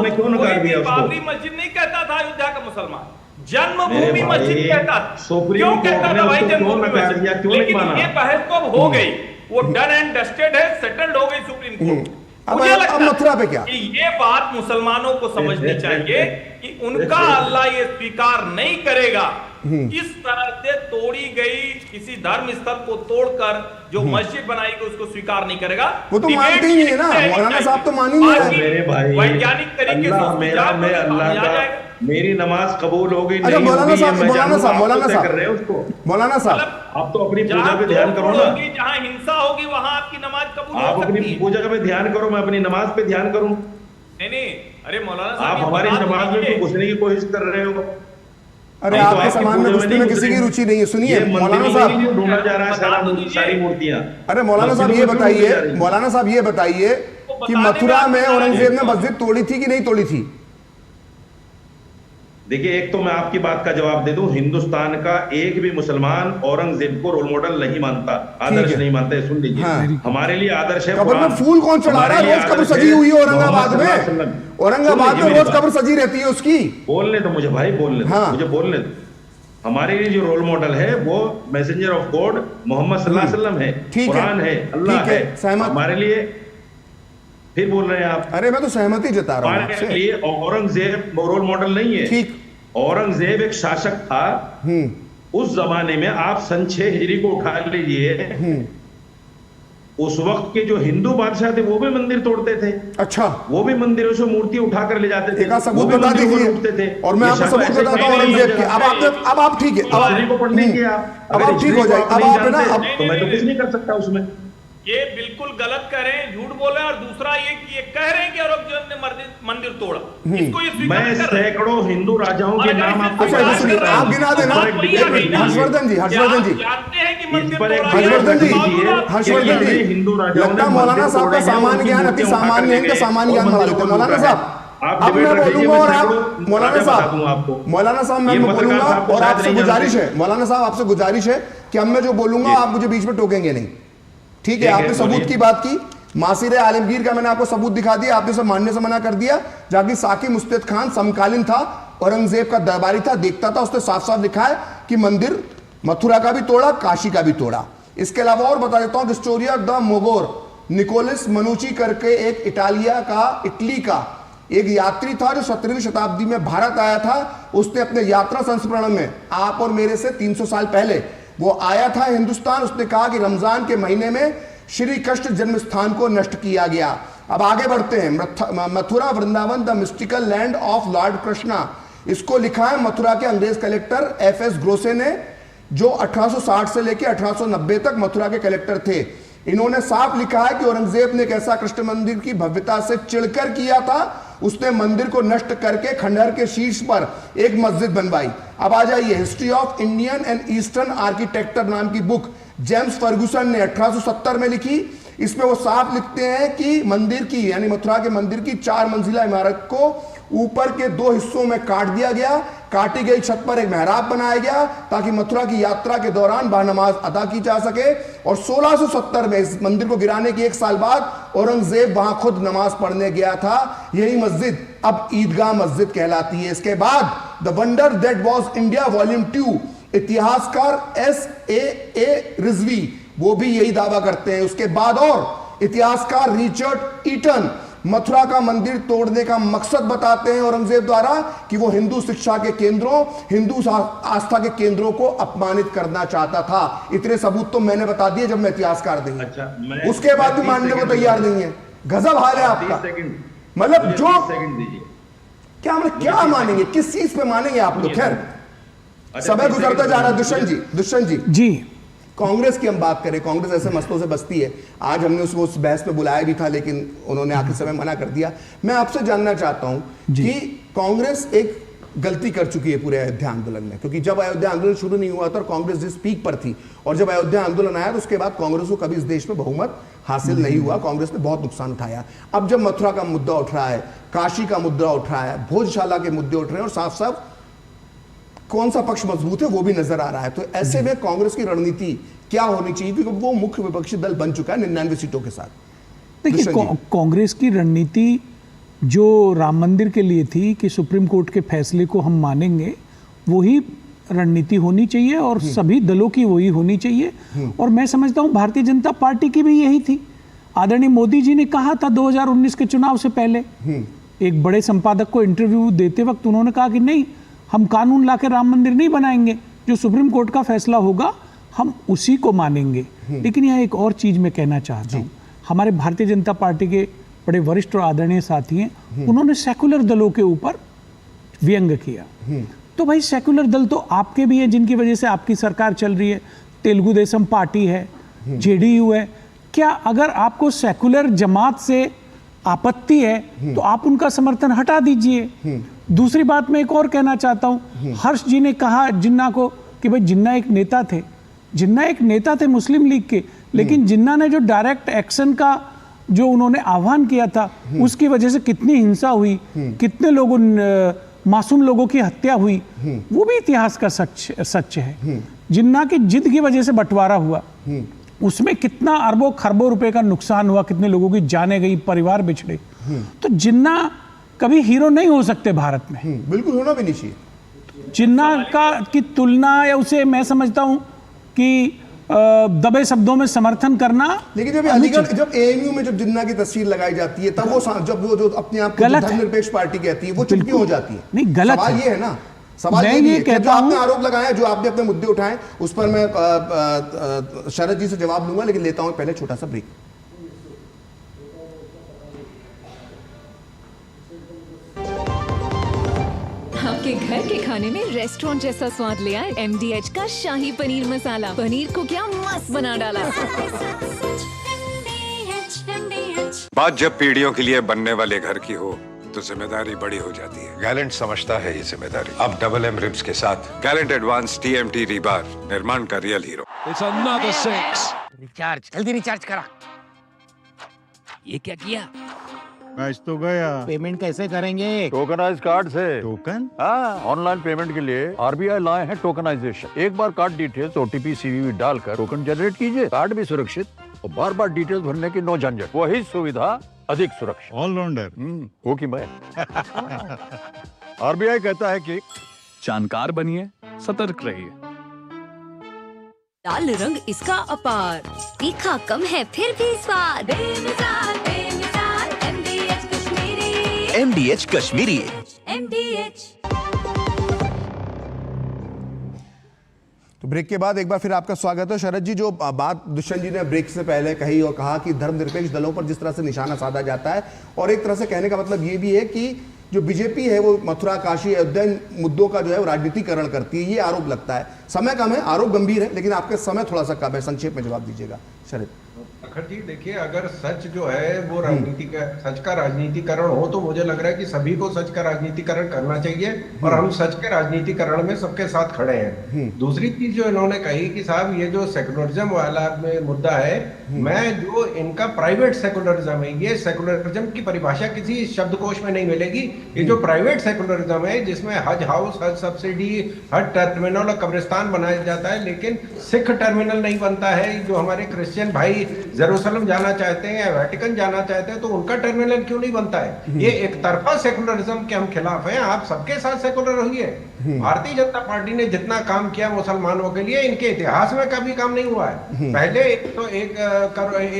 बाबरी मस्जिद नहीं कहता था अयोध्या का मुसलमान, जन्मभूमि मस्जिद कहता था। क्यों कहता था भाई जन्मभूमि मस्जिद? लेकिन ये बहस तो अब हो गई, वो डन एंड डस्टेड है, सेटल्ड हो गई सुप्रीम कोर्ट। मुझे लगता मथुरा पे क्या कि ये बात मुसलमानों को समझनी चाहिए कि उनका अल्लाह ये स्वीकार नहीं करेगा। इस तरह से तोड़ी गई किसी धर्म स्थल को तोड़कर जो मस्जिद बनाई गई उसको स्वीकार नहीं करेगा। वो तो मानते ही नहीं है ना, मौलाना साहब तो मान ही नहीं रहे। मेरे भाई, वैज्ञानिक तरीके से अल्लाह का, मेरी नमाज कबूल हो गई नहीं, मौलाना साहब कर रहे हैं उसको। मौलाना साहब, आप तो अपनी पूजा पे ध्यान करो ना। जहाँ हिंसा होगी वहां आपकी नमाज कबूल आप अपनी पूजा पे ध्यान करो, मैं अपनी नमाज पे ध्यान करूं। नहीं, अरे मौलाना साहब, आप हमारी समाज में तो घुसने की कोशिश कर रहे हो। अरे आपके समाज में घुसने में किसी की रुचि नहीं है। सुनिए मौलाना साहब, ढूंढा जा रहा है सारी मूर्तियां। अरे मौलाना साहब ये बताइए कि मथुरा में औरंगजेब ने मस्जिद तोड़ी थी कि नहीं तोड़ी थी? देखिए, एक तो मैं आपकी बात का जवाब दे दूं, हिंदुस्तान का एक भी मुसलमान औरंगजेब को रोल मॉडल नहीं मानता, आदर्श नहीं मानता है। सुन लीजिए, हमारे लिए आदर्श है। कब्र में फूल कौन चढ़ा रहा है? रोज कब्र सजी हुई है औरंगाबाद में, औरंगाबाद में रोज कब्र सजी रहती है उसकी। बोलने दो मुझे भाई, मुझे बोलने दो। हमारे लिए जो रोल मॉडल है वो मैसेंजर ऑफ गॉड मोहम्मद सल्लल्लाहु अलैहि वसल्लम है, कुरान है, अल्लाह है। हमारे लिए फिर बोल रहे हैं आप। अरे मैं तो सहमति जता रहा हूं आपसे। औरंगजेब रोल मॉडल नहीं है। ठीक, औरंगजेब एक शासक था उस जमाने में आप सन 6 हिजरी को उठा लीजिए, उस वक्त के जो हिंदू बादशाह थे वो भी मंदिर तोड़ते थे। अच्छा, वो भी मंदिरों से मूर्ति उठा कर ले जाते थे, एक सबूत बता दीजिए और मैं आपको सबूत बताता हूँ औरंगजेब के। अब आप ठीक है, अब आप ठीक हो जाए। अब आप है ना, अब तो मैं तो कुछ नहीं कर सकता उसमें। ये बिल्कुल गलत कह रहे हैं, झूठ बोल रहे हैं। और दूसरा ये कह रहे हैं कि औरंगजेब ने मंदिर तोड़ा, इसको ये स्वीकार मैं कर रहे हैं। सैकड़ों हिंदू राजाओं के नाम आपको आप गिना देना। हर्षवर्धन जी, हर्षवर्धन जी, जानते हैं कि मंदिर हर्षवर्धन जी, हर्षवर्धन जी, हिंदू राजाओं लगता मौलाना साहब का सामान्य ज्ञान अति सामान्य है, इनका सामान्य ज्ञान बढ़ा देते हैं। मौलाना साहब अब मैं बोलूंगा और आप मौलाना साहब मैं बोलूंगा और आपसे गुजारिश है, मौलाना साहब आपसे गुजारिश है कि अब मैं जो बोलूंगा आप मुझे बीच में टोकेंगे नहीं, ठीक है? आपने सबूत की बात की, मासीर आलमगीर का मैंने आपको सबूत दिखा दिया, आपने उसे मानने से मना कर दिया। जबकि साकी मुस्तैद खान समकालीन था, औरंगजेब का दरबारी था, देखता था, उसने साफ साफ लिखा है कि मंदिर मथुरा का भी तोड़ा, काशी का भी तोड़ा। इसके अलावा और बता देता हूं कि स्टोरी ऑफ द मोगोर निकोलस मनुची करके एक इटली का एक यात्री था जो 17वीं शताब्दी में भारत आया था। उसने अपने यात्रा संस्मरण में आप और मेरे से 300 साल पहले वो आया था हिंदुस्तान। उसने कहा कि रमजान के महीने में श्री कृष्ण जन्म स्थान को नष्ट किया गया। अब आगे बढ़ते हैं। Mathura Vrindavan the mystical land of Lord Krishna, इसको लिखा है मथुरा के अंग्रेज कलेक्टर FS ग्रोसे ने, जो 1860 से लेकर 1890 तक मथुरा के कलेक्टर थे। इन्होंने साफ लिखा है कि औरंगजेब ने एक ऐसा कृष्ण मंदिर की भव्यता से चिढ़कर किया था, उसने मंदिर को नष्ट करके खंडहर के शीर्ष पर एक मस्जिद बनवाई। अब आ जाइए, history of Indian and eastern architecture नाम की बुक जेम्स फर्गुसन ने 1870 में लिखी। इसमें वो साफ लिखते हैं कि मंदिर की यानी मथुरा के मंदिर की 4 मंजिला इमारत को ऊपर के 2 हिस्सों में काट दिया गया। काटी गई छत पर एक मेहराब बनाया गया ताकि मथुरा की यात्रा के दौरान वहां नमाज अदा की जा सके। और 1670 में इस मंदिर को गिराने के 1 साल बाद औरंगजेब वहां खुद नमाज पढ़ने गया था। यही मस्जिद अब ईदगाह मस्जिद कहलाती है। इसके बाद the wonder that was India volume 2, इतिहासकार SAA रिजवी वो भी यही दावा करते हैं। उसके बाद और इतिहासकार रिचर्ड ईटन मथुरा का मंदिर तोड़ने का मकसद बताते हैं औरंगजेब द्वारा कि वो हिंदू शिक्षा के केंद्रों, हिंदू आस्था के केंद्रों को अपमानित करना चाहता था। इतने सबूत तो मैंने बता दिए जब मैं इतिहासकार नहीं। अच्छा, उसके बाद भी मानने को तैयार नहीं है। गजब हाल है आपका। मतलब जो क्या मानेंगे, किस चीज पे मानेंगे आप लोग? खैर समय गुजरता जा रहा है। दुष्यंत जी कांग्रेस की हम बात करें, कांग्रेस ऐसे मसलों से बचती है। आज हमने उसको उस बहस पे बुलाया भी था लेकिन उन्होंने आखिरी समय मना कर दिया। मैं आपसे जानना चाहता हूं कि कांग्रेस एक गलती कर चुकी है पूरे अयोध्या आंदोलन में, क्योंकि जब अयोध्या आंदोलन शुरू नहीं हुआ था और कांग्रेस जिस पीक पर थी, और जब अयोध्या आंदोलन आया तो उसके बाद कांग्रेस को कभी इस देश में बहुमत हासिल नहीं हुआ। कांग्रेस ने बहुत नुकसान उठाया। अब जब मथुरा का मुद्दा उठ रहा है, काशी का मुद्दा उठ रहा है, भोजशाला के मुद्दे उठ रहे हैं और साफ साफ कौन सा पक्ष मजबूत है वो भी नजर आ रहा है, तो ऐसे में कांग्रेस की रणनीति क्या होनी चाहिए? क्योंकि वो मुख्य विपक्षी दल बन चुका है 99 सीटों के साथ। देखिए, कांग्रेस की रणनीति जो राम मंदिर के लिए थी कि सुप्रीम कोर्ट के फैसले को हम मानेंगे, वही रणनीति होनी चाहिए और सभी दलों की वही होनी चाहिए। और मैं समझता हूं भारतीय जनता पार्टी की भी यही थी। आदरणीय मोदी जी ने कहा था 2019 के चुनाव से पहले, एक बड़े संपादक को इंटरव्यू देते वक्त उन्होंने कहा कि नहीं, हम कानून लाकर राम मंदिर नहीं बनाएंगे, जो सुप्रीम कोर्ट का फैसला होगा हम उसी को मानेंगे। लेकिन यहाँ एक और चीज मैं कहना चाहता हूँ, हमारे भारतीय जनता पार्टी के बड़े वरिष्ठ और आदरणीय साथी हैं, उन्होंने सेकुलर दलों के ऊपर व्यंग किया। तो भाई सेकुलर दल तो आपके भी हैं जिनकी वजह से आपकी सरकार चल रही है। तेलुगु देशम पार्टी है, JDU है। क्या अगर आपको सेकुलर जमात से आपत्ति है तो आप उनका समर्थन हटा दीजिए। दूसरी बात मैं एक और कहना चाहता हूं, हर्ष जी ने कहा जिन्ना को कि भाई जिन्ना एक नेता थे, जिन्ना एक नेता थे मुस्लिम लीग के, लेकिन जिन्ना ने जो डायरेक्ट एक्शन का जो उन्होंने आह्वान किया था उसकी वजह से कितनी हिंसा हुई, कितने लोगों मासूम लोगों की हत्या हुई, वो भी इतिहास का सच है। जिन्ना की जिद की वजह से बंटवारा हुआ, उसमें कितना अरबों खरबों रुपए का नुकसान हुआ, कितने लोगों की जानें गई, परिवार बिछड़े। तो जिन्ना कभी हीरो नहीं हो सकते भारत में, बिल्कुल होना भी नहीं चाहिए। जिन्ना का की तुलना या उसे मैं समझता हूं कि दबे शब्दों में समर्थन करना। लेकिन जब अलीगढ़, जब ANU में जब जिन्ना की तस्वीर लगाई जाती है तब वो जब वो जो अपने आप को धर्मनिरपेक्ष पार्टी कहती है वो चुप्पी हो जाती है। नहीं, गलत सवाल ये है ना सवाल मैं ये भी ये है कि कहता जो आपने हूं- आरोप लगाया, जो आपने अपने मुद्दे उठाए, उस पर मैं शरद जी से जवाब लूंगा, लेकिन लेता हूं पहले छोटा सा ब्रेक। आपके घर के खाने में रेस्टोरेंट जैसा स्वाद ले आए MDH का शाही पनीर मसाला। पनीर को क्या मस्त बना डाला। बात जब पीढ़ियों के लिए बनने वाले घर की हो तो जिम्मेदारी बड़ी हो जाती है। गैलेंट समझता है ये जिम्मेदारी। अब डबल M रिब्स के साथ गैलेंट एडवांस TMT रीबार, निर्माण का रियल हीरो। रिचार्ज, जल्दी रिचार्ज करा। ये क्या किया? मैच तो गया। पेमेंट कैसे करेंगे? टोकनाइज कार्ड से। टोकन? हाँ, ऑनलाइन पेमेंट के लिए RBI लाए हैं टोकनाइजेशन। एक बार कार्ड डिटेल्स, OTP, CVV डालकर टोकन जनरेट कीजिए। कार्ड भी सुरक्षित और बार बार डिटेल्स भरने की नो झंझट। वही सुविधा, अधिक सुरक्षा। ऑलराउंडर हो कि मैं। RBI कहता है कि जानकार बनिए, सतर्क रहिए। लाल रंग इसका अपार, तीखा कम है फिर भी स्वाद। बेमिसाल बेमिसाल MDH Kashmiri. MDH Kashmiri. MDH। तो ब्रेक के बाद एक बार फिर आपका स्वागत है। शरद जी, जो बात दुष्यंत जी ने ब्रेक से पहले कही और कहा कि धर्मनिरपेक्ष दलों पर जिस तरह से निशाना साधा जाता है, और एक तरह से कहने का मतलब ये भी है कि जो बीजेपी है वो मथुरा, काशी, अयोध्या मुद्दों का जो है वो राजनीतिकरण करती है, ये आरोप लगता है। समय कम है, आरोप गंभीर है, लेकिन आपका समय थोड़ा सा कम है। संक्षेप में जवाब दीजिएगा शरद। प्रखर जी, देखिए, अगर सच जो है वो राजनीति का, सच का राजनीतिकरण हो तो मुझे लग रहा है कि सभी को सच का राजनीतिकरण करना चाहिए, और हम सच के राजनीतिकरण में सबके साथ खड़े हैं। दूसरी चीज जो इन्होंने कही कि साहब ये जो सेकुलरिज्म वाला मुद्दा है, मैं जो इनका प्राइवेट सेकुलरिज्म है, ये सेकुलरिज्म की परिभाषा किसी शब्दकोश में नहीं मिलेगी। ये जो प्राइवेट सेकुलरिज्म है जिसमें हज हाउस, हज सब्सिडी, हज टर्मिनल और कब्रिस्तान बनाया जाता है, लेकिन सिख टर्मिनल नहीं बनता है। जो हमारे क्रिश्चियन भाई जेरूसलम जाना चाहते हैं या वेटिकन जाना चाहते हैं तो उनका टर्मिनल क्यों नहीं बनता है? ये एक तरफा सेकुलरिज्म के हम खिलाफ हैं। आप सबके साथ सेकुलर होइए। भारतीय जनता पार्टी ने जितना काम किया मुसलमानों के लिए, इनके इतिहास में कभी काम नहीं हुआ है। पहले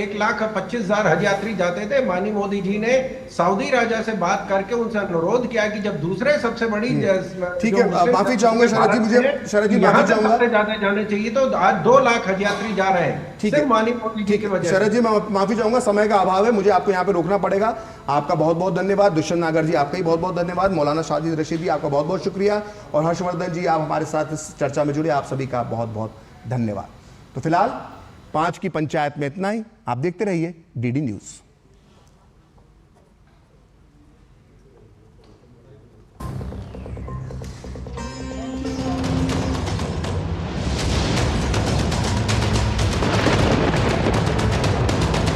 1,25,000 हज यात्री जाते थे। माननीय मोदी जी ने सऊदी राजा से बात करके उनसे अनुरोध किया कि जब दूसरे सबसे बड़ी, ठीक है, माफी चाहूंगा शरद जी, मुझे शरद जी माफी चाहूंगा, ज्यादा जाने चाहिए, तो आज 2 लाख हज यात्री जा रहे हैं सिर्फ माननीय मोदी जी की वजह से। शरद जी, मैं माफी चाहूंगा, समय का अभाव है, मुझे आपको यहाँ पे रोकना पड़ेगा। आपका बहुत बहुत धन्यवाद। दुष्यंत नागर जी, आपका ही बहुत बहुत धन्यवाद। मौलाना शाहिद रशीद जी, आपका बहुत बहुत शुक्रिया। और हर्षवर्धन जी, आप हमारे साथ इस चर्चा में जुड़े, आप सभी का बहुत बहुत धन्यवाद। तो फिलहाल 5 की पंचायत में इतना ही। आप देखते रहिए DD न्यूज।